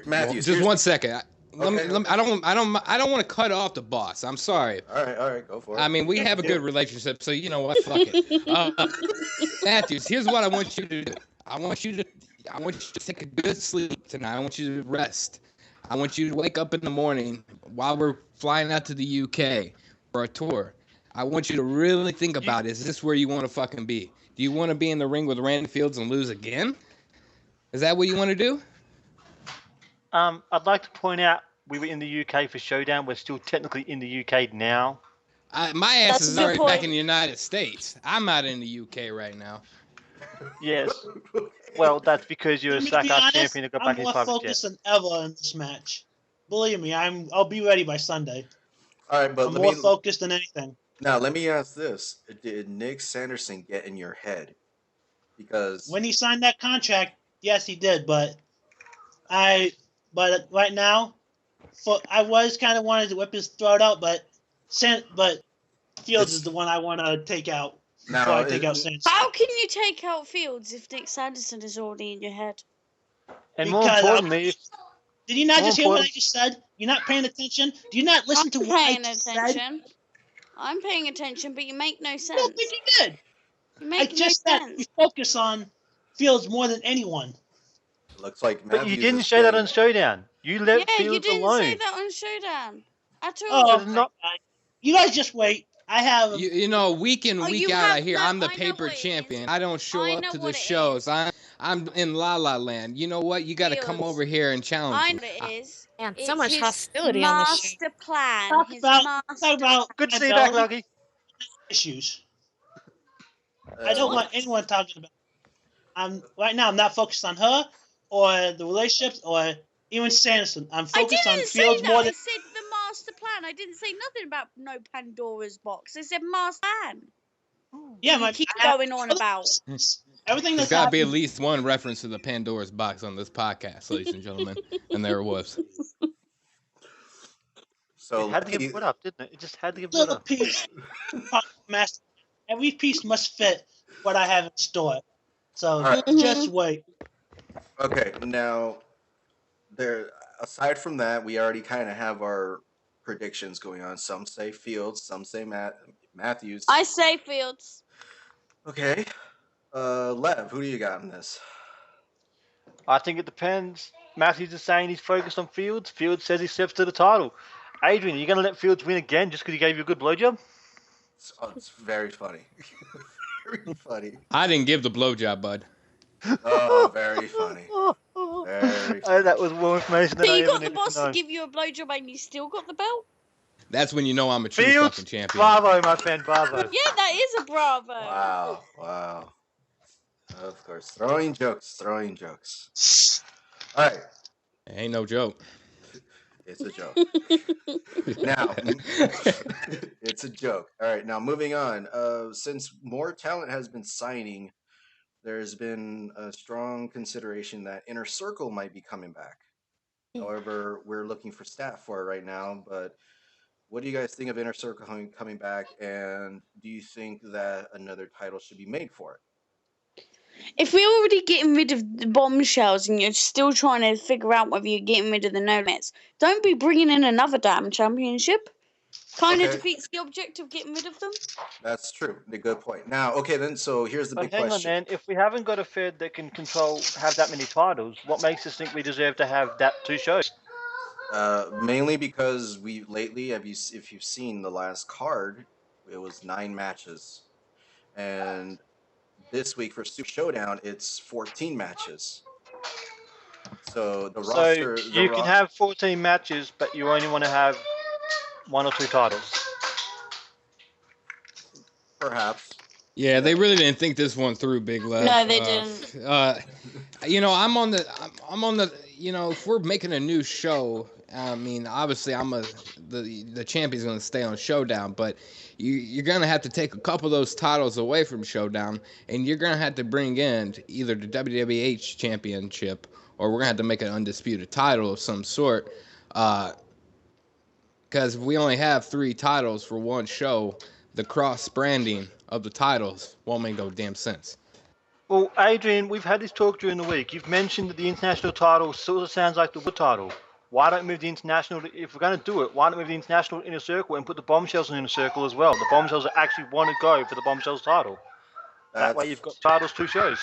Matthews. Just here's- one second. Okay. I don't want to cut off the boss. I'm sorry. All right, go for it. I mean, we have a good relationship, so you know what? Fuck it. Matthews, here's what I want you to do. I want you to take a good sleep tonight. I want you to rest. I want you to wake up in the morning while we're flying out to the UK for a tour. I want you to really think about, is this where you want to fucking be? Do you want to be in the ring with Randy Fields and lose again? Is that what you want to do? I'd like to point out we were in the UK for Showdown. We're still technically in the UK now. My ass That's is a good already back point. in the United States. I'm not in the UK right now. Yes. Well, that's because you're a To be sack-ass honest, champion that got I'm back in more private jet. focused than ever in this match. Believe me, I'll be ready by Sunday. All right, but I'm more focused than anything. now let me ask this: did Nick Sanderson get in your head? Because When he signed that contract, yes, he did. But right now, I was kind of wanted to whip his throat out, but Fields is the one I want to take out before Now, I take out Sanderson. How can you take out Fields if Nick Sanderson is already in your head? And more Because, importantly, if Did you not More just hear what I important- just said? You're not paying attention. Do you not listen to I'm what I paying just said? attention. I'm paying attention, but you make no I sense. don't think you did. You I make no just said sense. you focus on Fields more than anyone. looks like but you Matthews didn't is say that getting- on Showdown. You let Yeah, you Fields didn't alone. say that on Showdown at Oh, all. Does not- you guys just wait. I have. You know, week in, Oh, week you out, I have hear that. I'm the I know paper what it champion. is. I don't show I up know to the what it shows. is. I'm in La La Land. You know what? You got to come Fields. over here and challenge I me. know what it is. Man, It's so much his hostility on this show. master plan. Talk His about- master talk about Good to my see you back, belly Lucky. issues. I don't want anyone talking about. Right now. I'm not focused on her or the relationships or even Sanderson. I'm I focused on didn't say Fields that. more I than. said the master plan. I didn't say nothing about no Pandora's box. I said master plan. Yeah, You keep going on about. Everything There's that's got to be at happened. least one reference to the Pandora's box on this podcast, ladies and gentlemen, and there it was. So It had to get Pete, put up, didn't it? It just had to get put Little up. piece, master. Every piece must fit what I have in store. So all right. just wait. Okay, now there. Aside from that, we already kind of have our predictions going on. Some say Fields, some say Matthews. I say Fields. Okay. Lev, who do you got in this? I think it depends. Matthews is saying he's focused on Fields. Fields says he steps to the title. Adrian, are you going to let Fields win again just because he gave you a good blowjob? It's very funny. Very funny. I didn't give the blowjob, bud. Oh, very funny. Very funny. That was more information than So I you ever got the needed boss to to know. give you a blowjob and you still got the belt? That's when you know I'm a true Fields, fucking champion. bravo, my friend, bravo. Yeah, that is a bravo. Wow. Wow. Of course. Throwing jokes. All right. Ain't no joke. It's a joke. Now, it's a joke. All right. Now, moving on. Since more talent has been signing, there's been a strong consideration that Inner Circle might be coming back. However, we're looking for staff for it right now. But what do you guys think of Inner Circle coming back? And do you think that another title should be made for it? If we're already getting rid of the bombshells and you're still trying to figure out whether you're getting rid of the no limits, don't be bringing in another damn championship. Kind of Okay. defeats the object of getting rid of them. That's true. A good point. Now, okay, then. So here's the But big hang on, question. man. If we haven't got a Fed that can have that many titles, what makes us think we deserve to have that 2 shows? Mainly because we lately, if you've seen the last card, it was 9 matches, and this week for Super Showdown, it's 14 matches. So the So roster, you can have 14 matches, but you only want to have 1 or 2 titles. perhaps. Yeah, they really didn't think this one through, Big Lev. No, they didn't. I'm on the. If we're making a new show, I mean, obviously, the champion's gonna stay on Showdown, but you're gonna have to take a couple of those titles away from Showdown, and you're gonna have to bring in either the WWH championship, or we're gonna have to make an undisputed title of some sort. Because we only have 3 titles for one show, the cross branding of the titles won't make no damn sense. Well, Adrian, we've had this talk during the week. You've mentioned that the international title sort of sounds like the wood title. Why don't move the international? If we're going to do it, why don't move the international in a circle and put the bombshells in a circle as well? The bombshells that actually want to go for the bombshells title. That way, you've got titles 2 shows.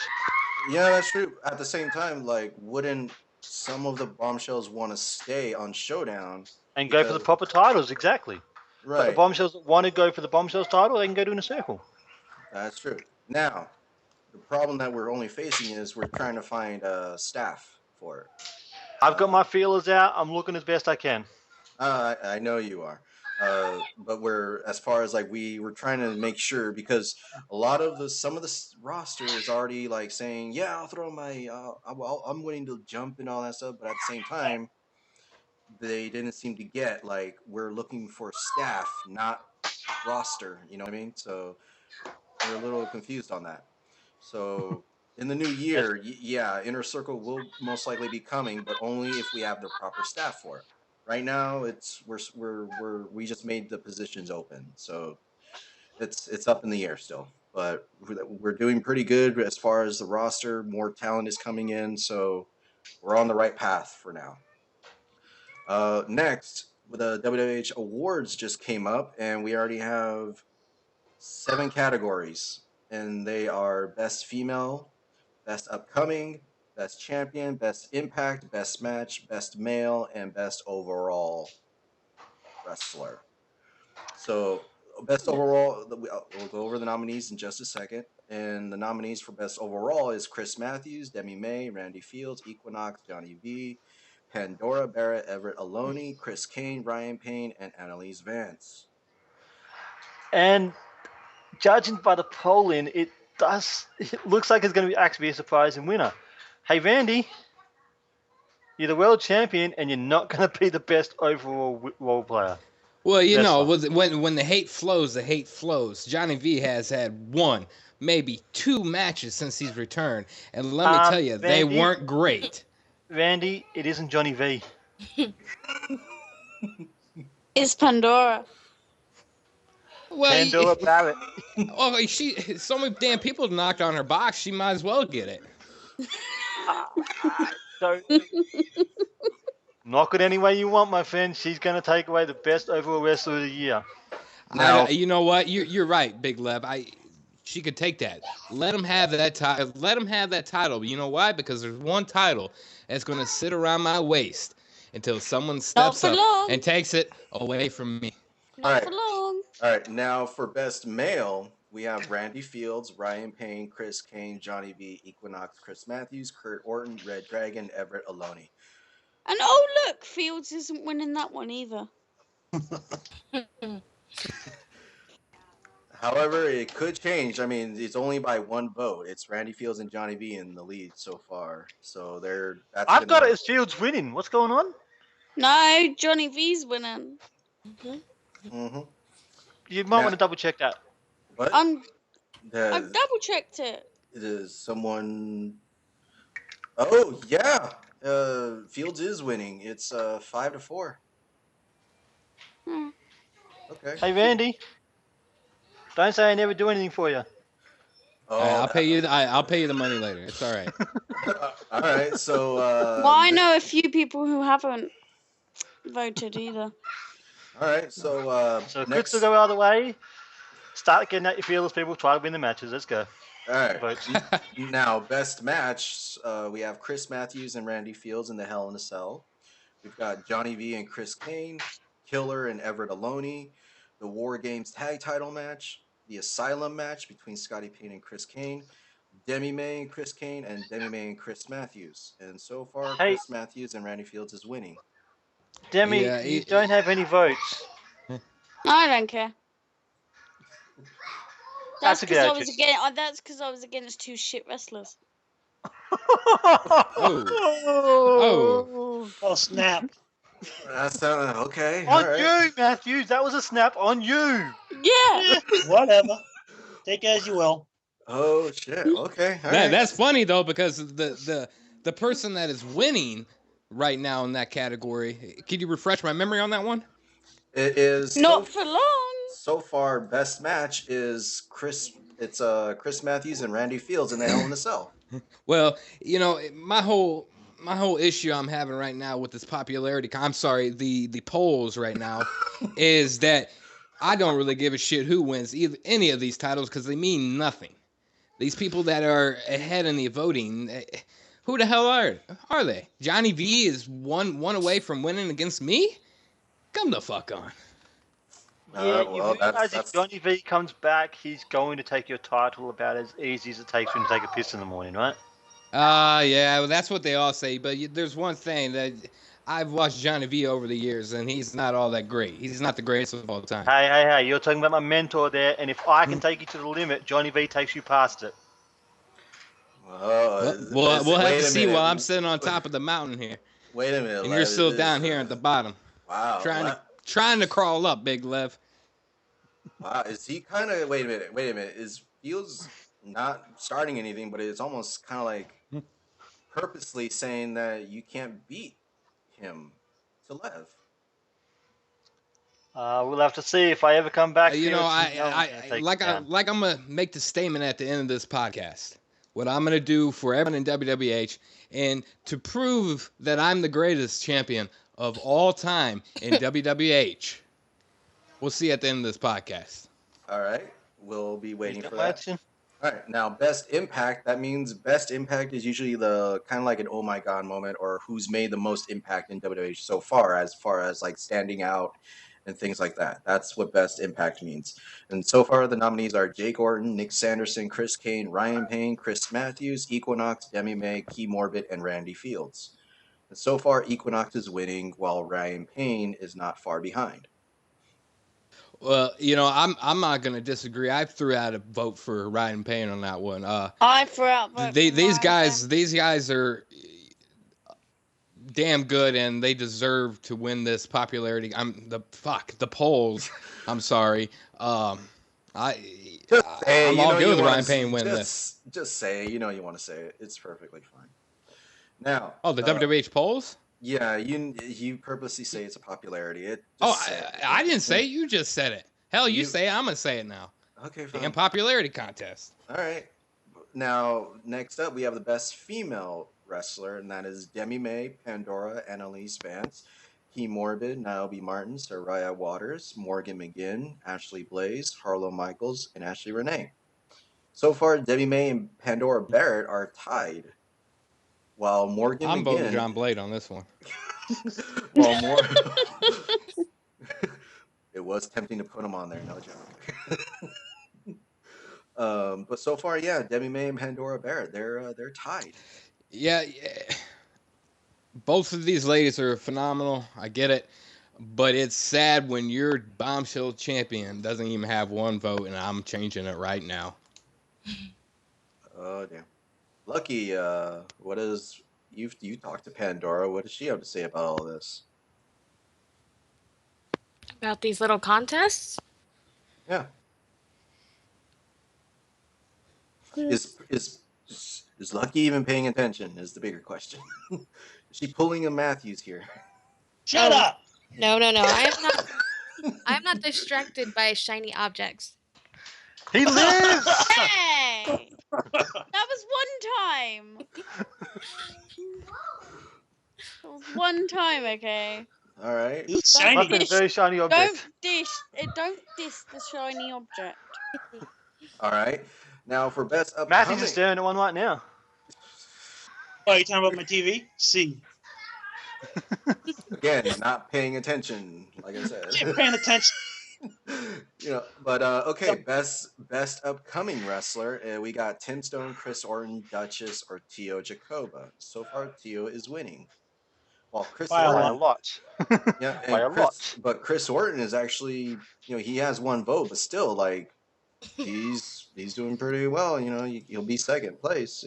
Yeah, that's true. At the same time, like, wouldn't some of the bombshells want to stay on Showdown And go for the proper titles, exactly. But the right? bombshells that want to go for the bombshells title, they can go to in a circle. That's true. Now, the problem that we're only facing is we're trying to find staff for it. I've got my feelers out. I'm looking as best I can. I know you are. But we're as far as like we're trying to make sure because a lot of some of the roster is already like saying, yeah, I'll throw my I'm willing to jump and all that stuff, but at the same time, they didn't seem to get like we're looking for staff, not roster. You know what I mean? So we're a little confused on that. So in the new year, yeah, Inner Circle will most likely be coming, but only if we have the proper staff for it. Right now, we just made the positions open, so it's up in the air still. But we're doing pretty good as far as the roster. More talent is coming in, so we're on the right path for now. Next, the WWH awards just came up, and we already have 7 categories, and they are best female, best upcoming, best champion, best impact, best match, best male, and best overall wrestler. So, best overall, we'll go over the nominees in just a second. And the nominees for best overall is Chris Matthews, Demi May, Randy Fields, Equinox, Johnny V, Pandora, Barrett, Everett Aloni, Chris Kane, Ryan Payne, and Annalise Vance. And judging by the polling, it looks like it's going to actually be a surprising winner. Hey, Randy, you're the world champion, and you're not going to be the best overall role player. Well, you know, wrestler. when the hate flows, the hate flows. Johnny V has had one, maybe two matches since he's returned, and let me tell you, they Randy, weren't great. Randy, it isn't Johnny V. It's Pandora. Well, Pandora Barrett. oh, so many damn people knocked on her box. She might as well get it. So knock it any way you want, my friend. She's going to take away the best overall wrestler of the year. Now, You know what? You're right, Big Lev. She could take that. Let him have that title. Let him have that title. You know why? Because there's one title that's gonna sit around my waist until someone steps for up long. and takes it away from me. Not Alright. for long. all right. Now for best male, we have Randy Fields, Ryan Payne, Chris Kane, Johnny V, Equinox, Chris Matthews, Kurt Orton, Red Dragon, Everett Aloni. And oh look, Fields isn't winning that one either. However, it could change. I mean, it's only by one vote. It's Randy Fields and Johnny V in the lead so far. So that's I've got gonna- it as Fields winning. What's going on? No, Johnny V's winning. Mhm. You might Now- want to double check that. What? I've Has- double checked it. Is someone? Oh yeah, Fields is winning. It's 5-4. Hmm. Okay. Hey, Randy. Don't say I never do anything for you. Oh, I'll pay you. I'll pay you the money later. It's all right. all right. So. Well, I know a few people who haven't voted either. All right. So. So next. Chris will go out of the way. Start getting at your feelers, people. Try to win the matches. Let's go. All right. Votes. Now, best match. We have Chris Matthews and Randy Fields in the Hell in a Cell. We've got Johnny V and Chris Kane, Killer and Everett Aloni, the War Games tag title match, the Asylum match between Scotty Payne and Chris Kane, Demi May and Chris Kane, and Demi May and Chris Matthews. And so far, Hey. Chris Matthews and Randy Fields is winning. Demi, Yeah, you don't have any votes. I don't care. That's a good because attitude. That's because I was against two shit wrestlers. Oh. Oh, snap. That's okay. On all right. you, Matthews. That was a snap on you. Yeah. Whatever. Take it as you will. Oh shit. Okay. All right. That's funny though, because the person that is winning right now in that category. Can you refresh my memory on that one? It is Not for long. so far. Best match is Chris. It's Chris Matthews and Randy Fields in the Hell in a Cell. Well, you know, my whole issue I'm having right now with this popularity, I'm sorry, the polls right now, is that I don't really give a shit who wins any of these titles because they mean nothing. These people that are ahead in the voting, who the hell are they? Johnny V is one away from winning against me? Come the fuck on. Yeah, well, you realize that's- if Johnny V comes back, he's going to take your title about as easy as it takes for him to take a piss in the morning, right? Yeah, well, that's what they all say. But there's one thing that I've watched Johnny V over the years, and he's not all that great. He's not the greatest of all time. Hey, you're talking about my mentor there, and if I can take you to the limit, Johnny V takes you past it. We'll have wait to a see minute. while I'm sitting on top of the mountain here, Wait a minute. and you're still down here at the bottom, Wow. trying to crawl up, Big Lev. Wow. Is he kind of? Wait a minute. Is Fields not starting anything, but it's almost kind of like purposely saying that you can't beat him to Lev. We'll have to see if I ever come back. You know, Fields, you know, I'm gonna take you down. I'm gonna make the statement at the end of this podcast. What I'm gonna do for everyone in WWH, and to prove that I'm the greatest champion of all time in WWH. We'll see at the end of this podcast. All right. We'll be waiting for that. Watching. All right. Now, best impact. That means best impact is usually the kind of like an oh my god moment, or who's made the most impact in WWH so far as like standing out and things like that. That's what best impact means. And so far, the nominees are Jake Orton, Nick Sanderson, Chris Kane, Ryan Payne, Chris Matthews, Equinox, Demi May, Key Morbid, and Randy Fields. And so far, Equinox is winning, while Ryan Payne is not far behind. Well, you know, I'm not gonna disagree. I threw out a vote for Ryan Payne on that one. I threw out vote for These Ryan guys are damn good, and they deserve to win this popularity. The polls. I'm sorry. Just say, I'm all good with Ryan Payne winning this. Just say, you want to say it. It's perfectly fine. Now, Oh, the WWH polls? Yeah, you purposely say it's a popularity. I didn't say it. You just said it. Hell, you say it. I'm gonna say it now. Okay, fine. Damn popularity contest. All right. Now, next up, we have the best female wrestler, and that is Demi May, Pandora, Annalise Vance, Key Morbid, Niobe Martin, Soraya Waters, Morgan McGinn, Ashley Blaze, Harlow Michaels, and Ashley Renee. So far, Demi May and Pandora Barrett are tied, while Morgan I'm McGinn... voting John Blade on this one. It was tempting to put him on there, no joke. But so far, yeah, Demi May and Pandora Barrett, they're tied. Yeah, both of these ladies are phenomenal. I get it, but it's sad when your bombshell champion doesn't even have one vote, and I'm changing it right now. Oh damn, Lucky. What is you talked to Pandora? What does she have to say about all this? About these little contests? Yeah. Is Lucky even paying attention? Is the bigger question. Is she pulling a Matthews here? Shut up! No. I'm not distracted by shiny objects. He lives. Hey! That was one time. That was one time, okay? All right. You Must shiny. be a very shiny object. Don't diss the shiny object. All right. Now for best upcoming. Matthew's just staring at one right now. Oh, you talking about my TV? See. Again, not paying attention, like I said. You're paying attention. But okay, best upcoming wrestler. We got Tim Stone, Chris Orton, Duchess, or Tio Jacoba. So far, Tio is winning. While Chris By Orton, a lot. yeah, By a lot. But Chris Orton is actually, he has one vote, but still, like, he's doing pretty well. He'll be second place.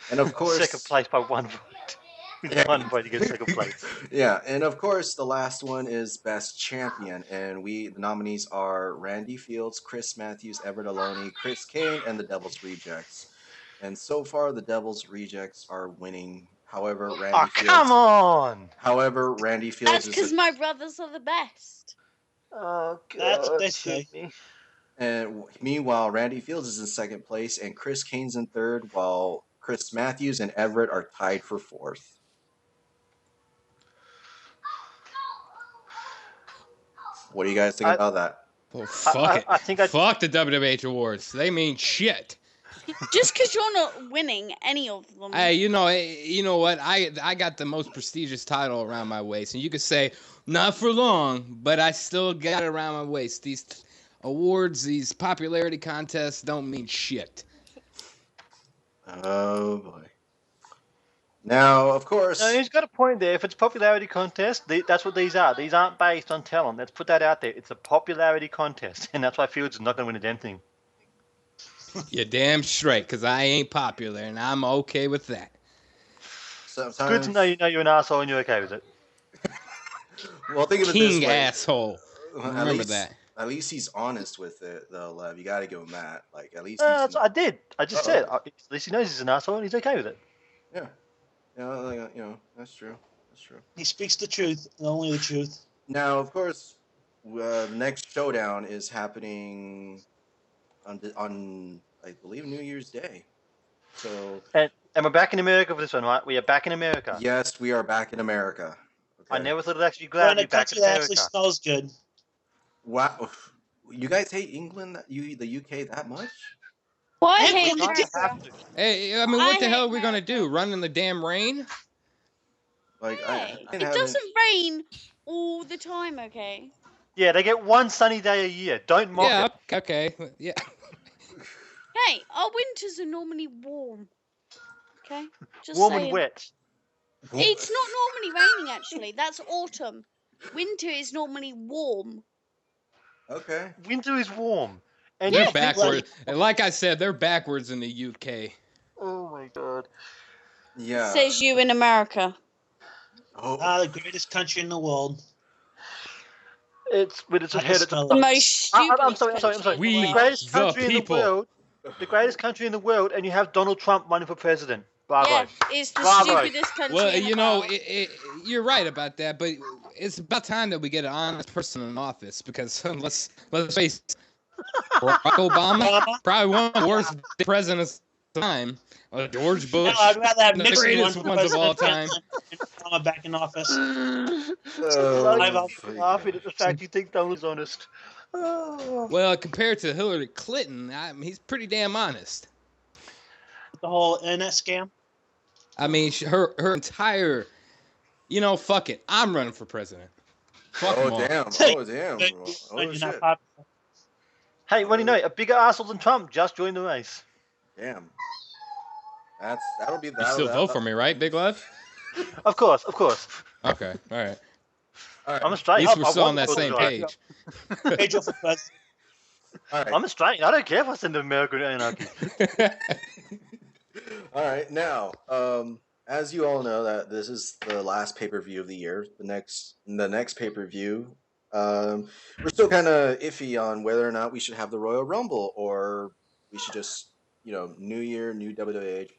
And of course, second place by one vote. One vote to get second place. Yeah, and of course, the last one is best champion, and the nominees are Randy Fields, Chris Matthews, Everett Aloney, Chris Kane, and the Devil's Rejects. And so far, the Devil's Rejects are winning. However, Randy Fields. Come on! However, Randy Fields. That's because my brothers are the best. Oh God! That's what they say. And meanwhile, Randy Fields is in second place, and Chris Kane's in third, while Chris Matthews and Everett are tied for fourth. What do you guys think about that? Well, fuck it. I think fuck the WWH awards. They mean shit. Just because you're not winning any of them. Hey, you know what? I got the most prestigious title around my waist, and you could say not for long, but I still got it around my waist. These awards, these popularity contests, don't mean shit. Oh boy. Now, of course. No, he's got a point there. If it's popularity contest, that's what these are. These aren't based on talent. Let's put that out there. It's a popularity contest, and that's why Fields is not going to win a damn thing. You're damn straight, because I ain't popular, and I'm okay with that. Sometimes... Good to know you're an asshole and you're okay with it. Well, think of it King this way. Asshole. Remember that. At least he's honest with it, though, Lev. You got to give him that. Like, at least I did. I just said. At least he knows he's an asshole and he's okay with it. Yeah. That's true. That's true. He speaks the truth and only the truth. Now, of course, the next showdown is happening on I believe New Year's Day. So. And we're back in America for this one, right? We are back in America. Yes, we are back in America. Okay. I never thought it'd actually be glad to be back in that America. actually smells good. Wow, you guys hate England, the UK that much? Why I hate really America? Hey, I mean, what the I hell are hate we going to do? Run in the damn rain? Like, Hey, I it doesn't rain all the time, okay? Yeah, they get one sunny day a year. Don't mock Yeah, it. okay. Yeah. Hey, our winters are normally warm. Okay? Just Warm saying. and wet. It's not normally raining, actually. That's autumn. Winter is normally warm. Okay. Winter is warm. And They're you think backwards. And like I said, they're backwards in the UK. oh my God. Yeah. Says you in America. Oh, The greatest country in the world. It's with its I head just at the smell The it. most stupid. I'm sorry. We, The greatest the country in the people. world. The greatest country in the world, and you have Donald Trump running for president. Bravo. Yeah, it's the Bravo. stupidest country Well, in the you know, world. you're right about that, but it's about time that we get an honest person in office because let's face it, Barack Obama, probably one of the worst presidents of time. George No, Bush, I'd rather have the Nixon run greatest for ones of all president time. and Obama back in office. A Oh, lot I've- of people laughing at the fact you think Donald's honest. Oh. Well, compared to Hillary Clinton, he's pretty damn honest. The whole internet scam. I mean, her entire, fuck it, I'm running for president. Fuck 'em all. damn! Oh damn! But Oh you're not shit! popular. Hey, what do you know? A bigger arsehole than Trump just joined the race. Damn. That'll be that. You still vote for me, right, Big Love? Of course. Okay, all right. All right. I'm At Australian. least we're I still want on that to same vote for page. Pedro for president. All right. I'm Australian. I don't care if I send American anarchy. All right. Now, as you all know, that this is the last pay-per-view of the year. The next pay-per-view, we're still kind of iffy on whether or not we should have the Royal Rumble or we should just, new year, new WWH,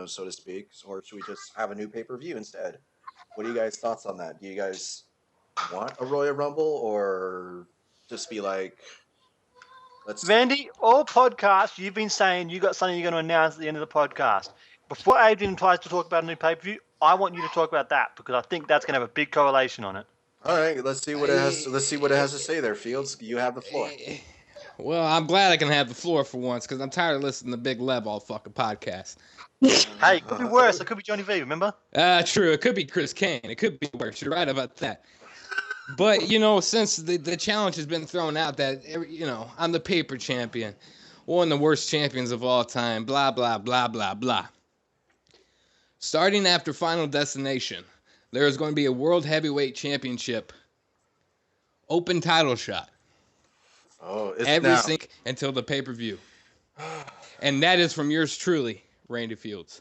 so to speak, or should we just have a new pay-per-view instead? What are you guys' thoughts on that? Do you guys want a Royal Rumble or just be like, let's Randy, all podcasts you've been saying you got something you're going to announce at the end of the podcast. Before Adrian tries to talk about a new pay-per-view, I want you to talk about that because I think that's going to have a big correlation on it. All right, let's see what it has. Let's see what it has to say there, Fields. You have the floor. Well, I'm glad I can have the floor for once because I'm tired of listening to Big Lev all fucking podcast. Hey, it could be worse. It could be Johnny V, remember? True. It could be Chris Kane. It could be worse. You're right about that. But, since the challenge has been thrown out that, I'm the paper champion, one of the worst champions of all time, blah, blah, blah, blah, blah. Starting after Final Destination, there is going to be a World Heavyweight Championship open title shot. Oh, it's Every now. sync until the pay-per-view. And that is from yours truly, Randy Fields.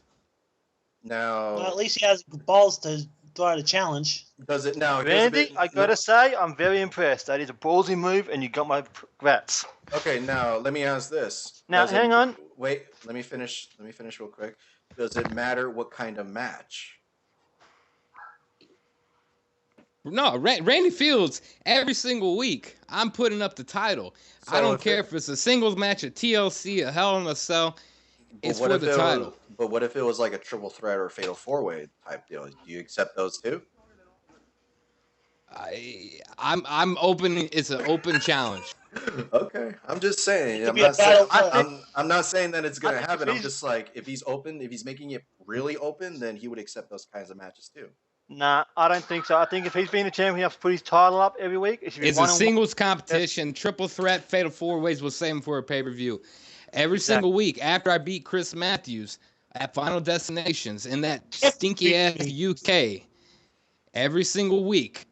Now, Well, at least he has balls to throw out a challenge. does it now? Randy, I got to say, I'm very impressed. That is a ballsy move, and you got my congrats. Okay, now let me ask this. Now, Does it- hang on. Wait, let me finish. Let me finish real quick. Does it matter what kind of match? No, Randy Fields, every single week, I'm putting up the title. I So don't if care it- if it's a singles match, a TLC, a Hell in a Cell. It's what for if the it title. but what if it was like a triple threat or a fatal four-way type deal? Do you accept those too? I'm open. It's an open challenge. Okay, I'm just saying. could I'm be a not saying, battle I'm not saying that it's gonna I think happen. if I'm just like, if he's open, if he's making it really open, then he would accept those kinds of matches too. Nah, I don't think so. I think if he's been a champion, he has to put his title up every week. It should be It's a one-on-one. singles competition, triple threat, fatal four ways. We'll save them for a pay-per-view. Every Exactly. single week after I beat Chris Matthews at Final Destinations in that stinky ass UK, every single week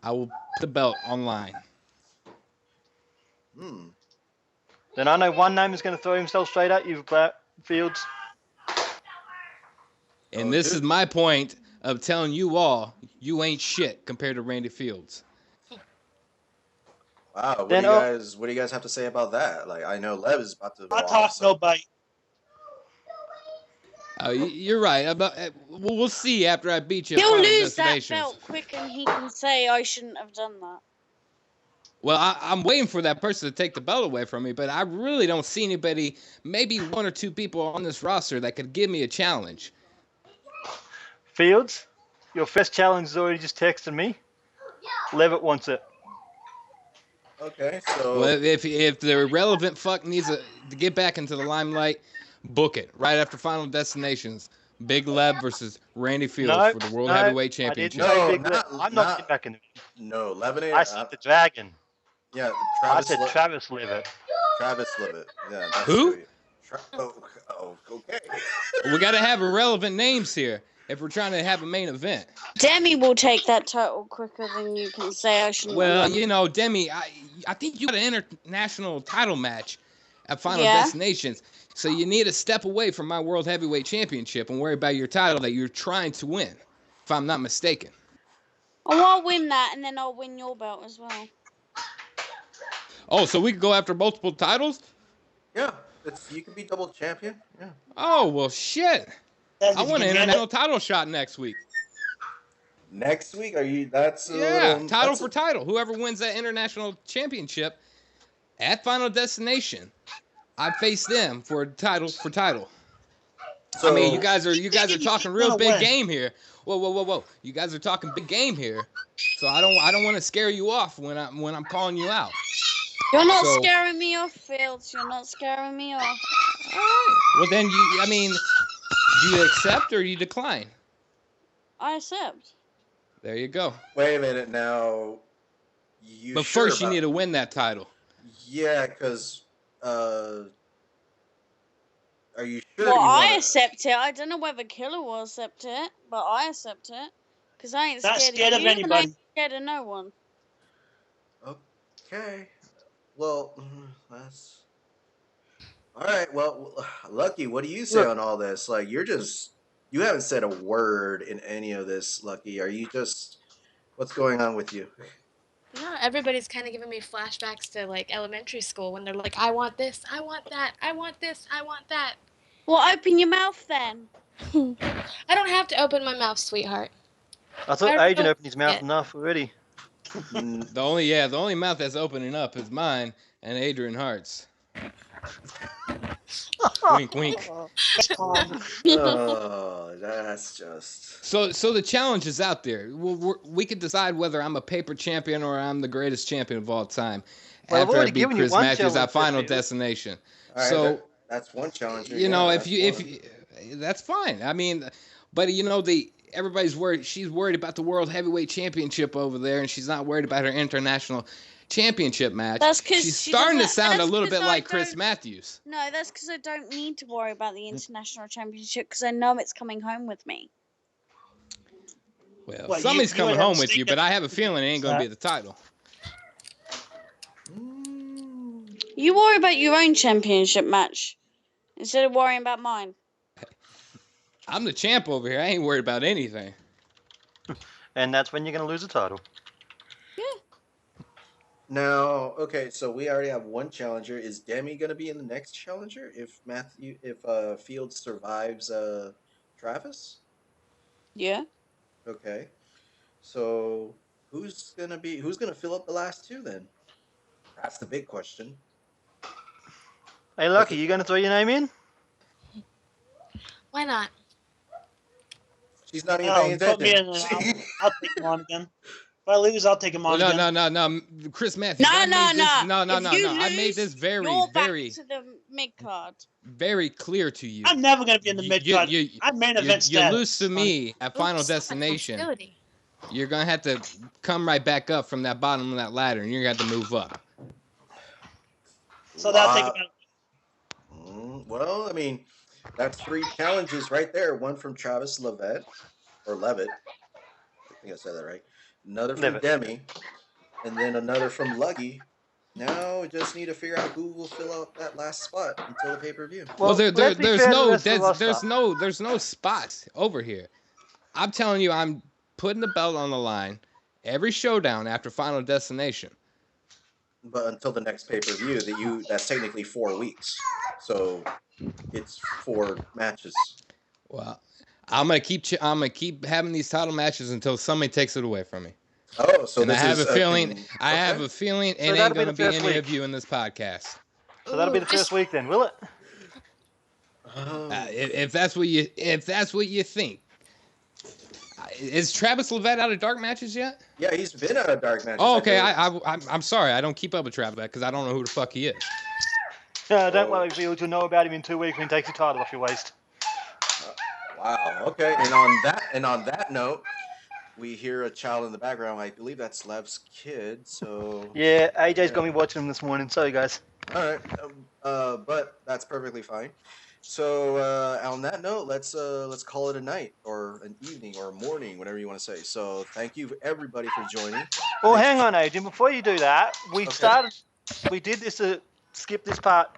I will put the belt online. Then I know one name is going to throw himself straight at you, Fields. And Oh, this dude. is my point of telling you all you ain't shit compared to Randy Fields. Wow, what Then, do you guys have to say about that? Like, I know Lev is about to go I off, talk so- no bite. You're right. We'll see after I beat you. at He'll Final lose that Destinations. belt quick and he can say, I shouldn't have done that. Well, I'm waiting for that person to take the belt away from me, but I really don't see anybody, maybe one or two people on this roster that could give me a challenge. Fields, your first challenge is already just texted me. Levitt wants it. Okay, so Well, if the relevant fuck needs to get back into the limelight, book it right after Final Destinations. Big Leb versus Randy Fields No, for the World no, Heavyweight I didn't Championship. say No, Big not- Lev. I'm not- not getting back in the no, Lebanon. I said the Dragon. Yeah, I Travis. said Travis Levitt. Travis Levitt. Yeah, that's Who? right. Okay. We got to have relevant names here if we're trying to have a main event. Demi will take that title quicker than you can say I shouldn't Well, have done. Demi, I think you got an international title match at Final Yeah. Destinations. So you need to step away from my World Heavyweight Championship and worry about your title that you're trying to win, if I'm not mistaken. Oh, I'll win that, and then I'll win your belt as well. Oh, so we could go after multiple titles? Yeah, you could be double champion. Yeah. Oh, well, shit. Then I if you want an can handle international title shot next week. Next week, are you? That's a Yeah, little. title for title. Whoever wins that international championship at Final Destination, I face them for title for title. I mean, you So guys are He's talking real gonna big win. game here. Whoa. You guys are talking big game here. So I don't want to scare you off when I'm calling you out. You're not So- scaring me off, Fields. You're not scaring me off. All right. Well, then I mean, do you accept or you decline? I accept. There you go. wait a minute now. But Sure first, you about- need to win that title. Yeah, because are you sure? Well, you I wanna... accept it. I don't know whether Killer will accept it, but I accept it. Because I ain't Not scared, scared of of you, and I anybody. ain't scared of no one. Okay. Well, that's all right. Well, Lucky, what do you say Look. on all this? Like, you haven't said a word in any of this, Lucky. Are you just? What's going on with you? No, everybody's kind of giving me flashbacks to like elementary school when they're like, I want this, I want that, I want this, I want that. Well, open your mouth then. I don't have to open my mouth, sweetheart. I thought I Adrian don't opened his mouth get- enough already. Mm, The only mouth that's opening up is mine and Adrian Hart's. Wink, wink. oh, that's just. So the challenge is out there. We could decide whether I'm a paper champion or I'm the greatest champion of all time. Well, I've after I already beat given you Chris one Matthews challenge at Final there, Felix. Destination. All right, So that's one challenge. you know, if that's fine. I mean, but you know, everybody's worried. She's worried about the World Heavyweight Championship over there, and she's not worried about her international championship match. That's 'cause she's she starting to doesn't- sound a that's little 'cause bit I like Chris don't- Matthews. No, that's because I don't need to worry about the international championship because I know it's coming home with me. Well, What, somebody's you coming would have home to with you, stick but it- I have a feeling it ain't going to be the title. You worry about your own championship match instead of worrying about mine. I'm the champ over here. I ain't worried about anything. And that's when you're going to lose the title. Now, okay, so we already have one challenger. Is Demi going to be in the next challenger if Fields survives Travis? Yeah. Okay, so who's gonna fill up the last two then? That's the big question. Hey, Lucky, you going to throw your name in? Why not? She's not even No, paying put me attention. in and I'll take him on again. If I lose, I'll take him on again. No. Chris Matthews. No. I made this, If you I made lose, this very, You're back very, to the mid card. very clear to you. I'm never gonna be in the mid card. I'm main event You status. lose to me at Final Oops, Destination. responsibility. You're gonna have to come right back up from that bottom of that ladder, and you're gonna have to move up. So that'll take Wow. about. Well, I mean, that's three challenges right there. One from Travis Levitt, or Levitt. I think I said that right. Another from Levitt. Demi, and then another from Lucky. Now we just need to figure out who will fill out that last spot until the pay-per-view. Well, let's be there's fair to the no rest of the there's no spots over here. I'm telling you, I'm putting the belt on the line every showdown after Final Destination. But until the next pay-per-view, that's technically 4 weeks. So it's 4 matches. Well, I'm gonna keep having these title matches until somebody takes it away from me. Oh, so And I this have is a feeling. okay. I have a feeling it that'll ain't be the gonna be first any week. of you in this podcast. So that'll be Ooh, the just- first week then, will it? Oh. If that's what you think. Is Travis Levitt out of dark matches yet? Yeah, he's been out of dark matches. Oh, okay. believe. I'm sorry. I don't keep up with Travis because I don't know who the fuck he is. Don't worry, Fields. You'll know about him in 2 weeks when he takes your title off your waist. Wow. Okay. And on that note, we hear a child in the background. I believe that's Lev's kid. So Yeah, AJ's got me watching him this morning. Sorry, guys. all right. But that's perfectly fine. So on that note, let's call it a night or an evening or a morning, whatever you want to say. So thank you everybody for joining. Well, hang on, Adrian. Before you do that, we Okay. did this to skip this part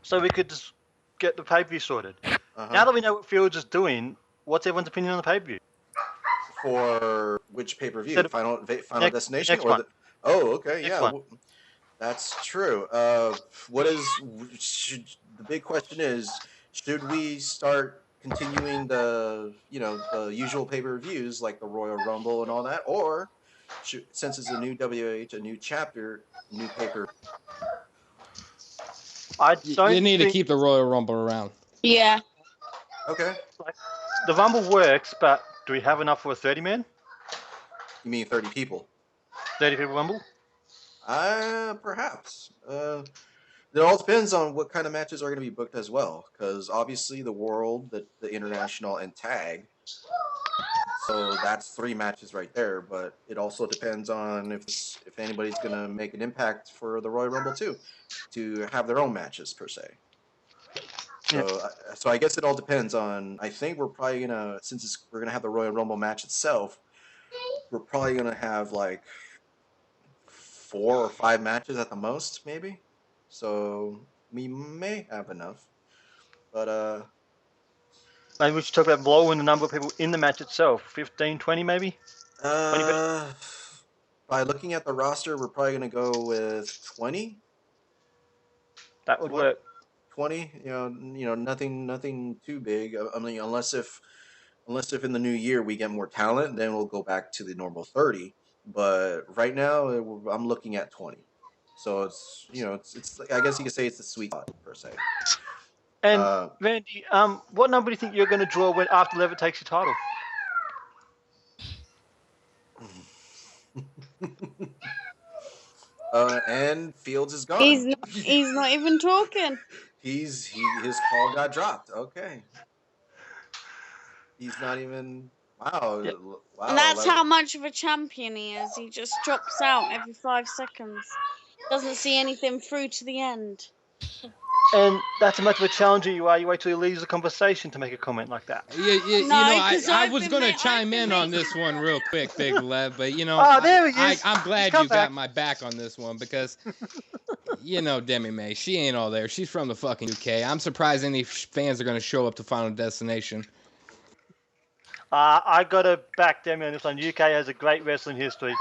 so we could just get the pay-per-view sorted. Uh-huh. Now that we know what Fields is doing, what's everyone's opinion on the pay-per-view? For which pay-per-view? Instead of- Final next- Destination next or one. the? Oh, okay, Next yeah, one. that's true. What is the big question is? Should we start continuing the the usual pay-per-views like the Royal Rumble and all that, or since it's a new WH, a new chapter, new paper? I You don't need to think keep the Royal Rumble around. Yeah. Okay, the Rumble works, but do we have enough for a 30-man? you mean 30 people? 30 people Rumble? Perhaps. It all depends on what kind of matches are going to be booked as well, because obviously the World, the International, and Tag. So that's 3 matches right there. But it also depends on if anybody's going to make an impact for the Royal Rumble too, to have their own matches per se. So, so I guess it all depends on. I think we're probably gonna, since we're gonna have the Royal Rumble match itself, we're probably gonna have like 4 or 5 matches at the most, maybe. So we may have enough, but Maybe we should talk about blowing the number of people in the match itself. 15, 20 maybe? uh, by looking at the roster, we're probably gonna go with 20. That would What? work. 20. Nothing too big. I mean, unless if in the new year we get more talent, then we'll go back to the normal 30. But right now, I'm looking at 20. So it's I guess you could say it's the sweet spot per se. And Uh, Randy, what number do you think you're going to draw when after Levitt takes your title? and Fields is gone. He's not even talking. His call got dropped. Okay. He's not even. Wow. Yeah. Wow. And that's how much of a champion he is. He just drops out every 5 seconds. Doesn't see anything through to the end. And that's how much of a challenger you are. You wait till he leaves the conversation to make a comment like that. No, 'cause I I've was been going to ma- chime I've been in on making- this one real quick, Big Lev, but Oh, there he is. I'm glad He's come you got back. my back on this one because, Demi May, she ain't all there. She's from the fucking UK. I'm surprised any fans are going to show up to Final Destination. I got to back Demi on this one. UK has a great wrestling history.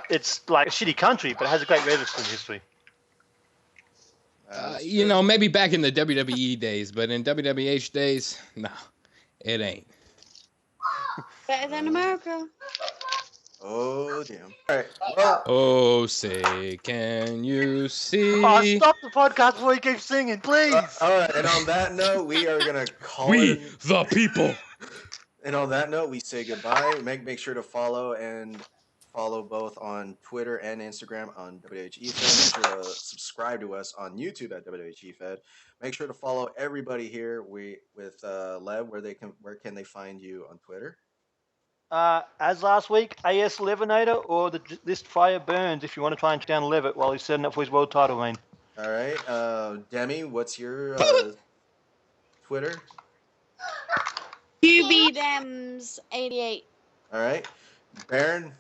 It's like a shitty country, but it has a great wrestling history. Maybe back in the WWE days, but in WWH days, no, it ain't. Better than America. Oh damn! All right. Well, Oh, say, can you see? Oh, stop the podcast before you keep singing, please. all right. And on that note, we are gonna call We, it. the people. And on that note, we say goodbye. Make sure to follow both on Twitter and Instagram on WWH Fed. Make sure to subscribe to us on YouTube at WWH Fed. Make sure to follow everybody here. With Lev, where can they find you on Twitter? As last week, AS Levinator or the List Fire Burns if you want to try and down Levitt while he's setting up for his world title reign. All right, Demi, what's your Twitter? QBDems88. All right, Baron,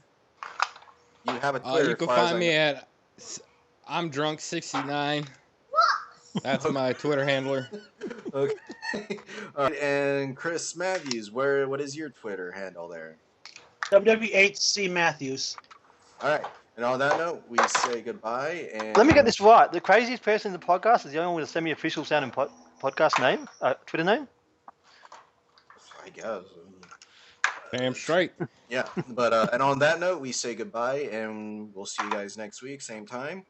you have a Twitter. You can find me at I'm drunk 69. That's my Twitter handler. Okay. All right, and Chris Matthews, what is your Twitter handle there? WWHC Matthews. All right. And on that note, we say goodbye. And Let me get this right. The craziest person in the podcast is the only one with a semi-official sounding podcast name, Twitter name. I guess. Damn straight. Yeah. But and on that note, we say goodbye, and we'll see you guys next week, same time,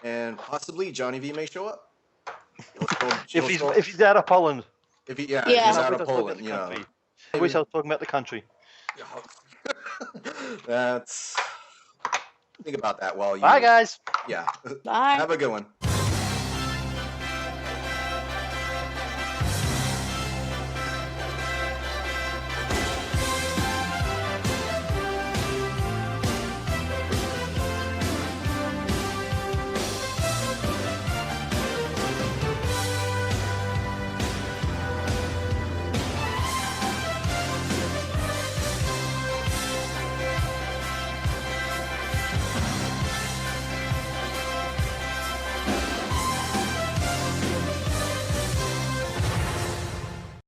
and possibly Johnny V may show up. If he's out of Poland. If he's out I of Poland, you know. I wish I was talking about the country. That's. Think about that while you. Bye, guys. Yeah. Bye. Have a good one.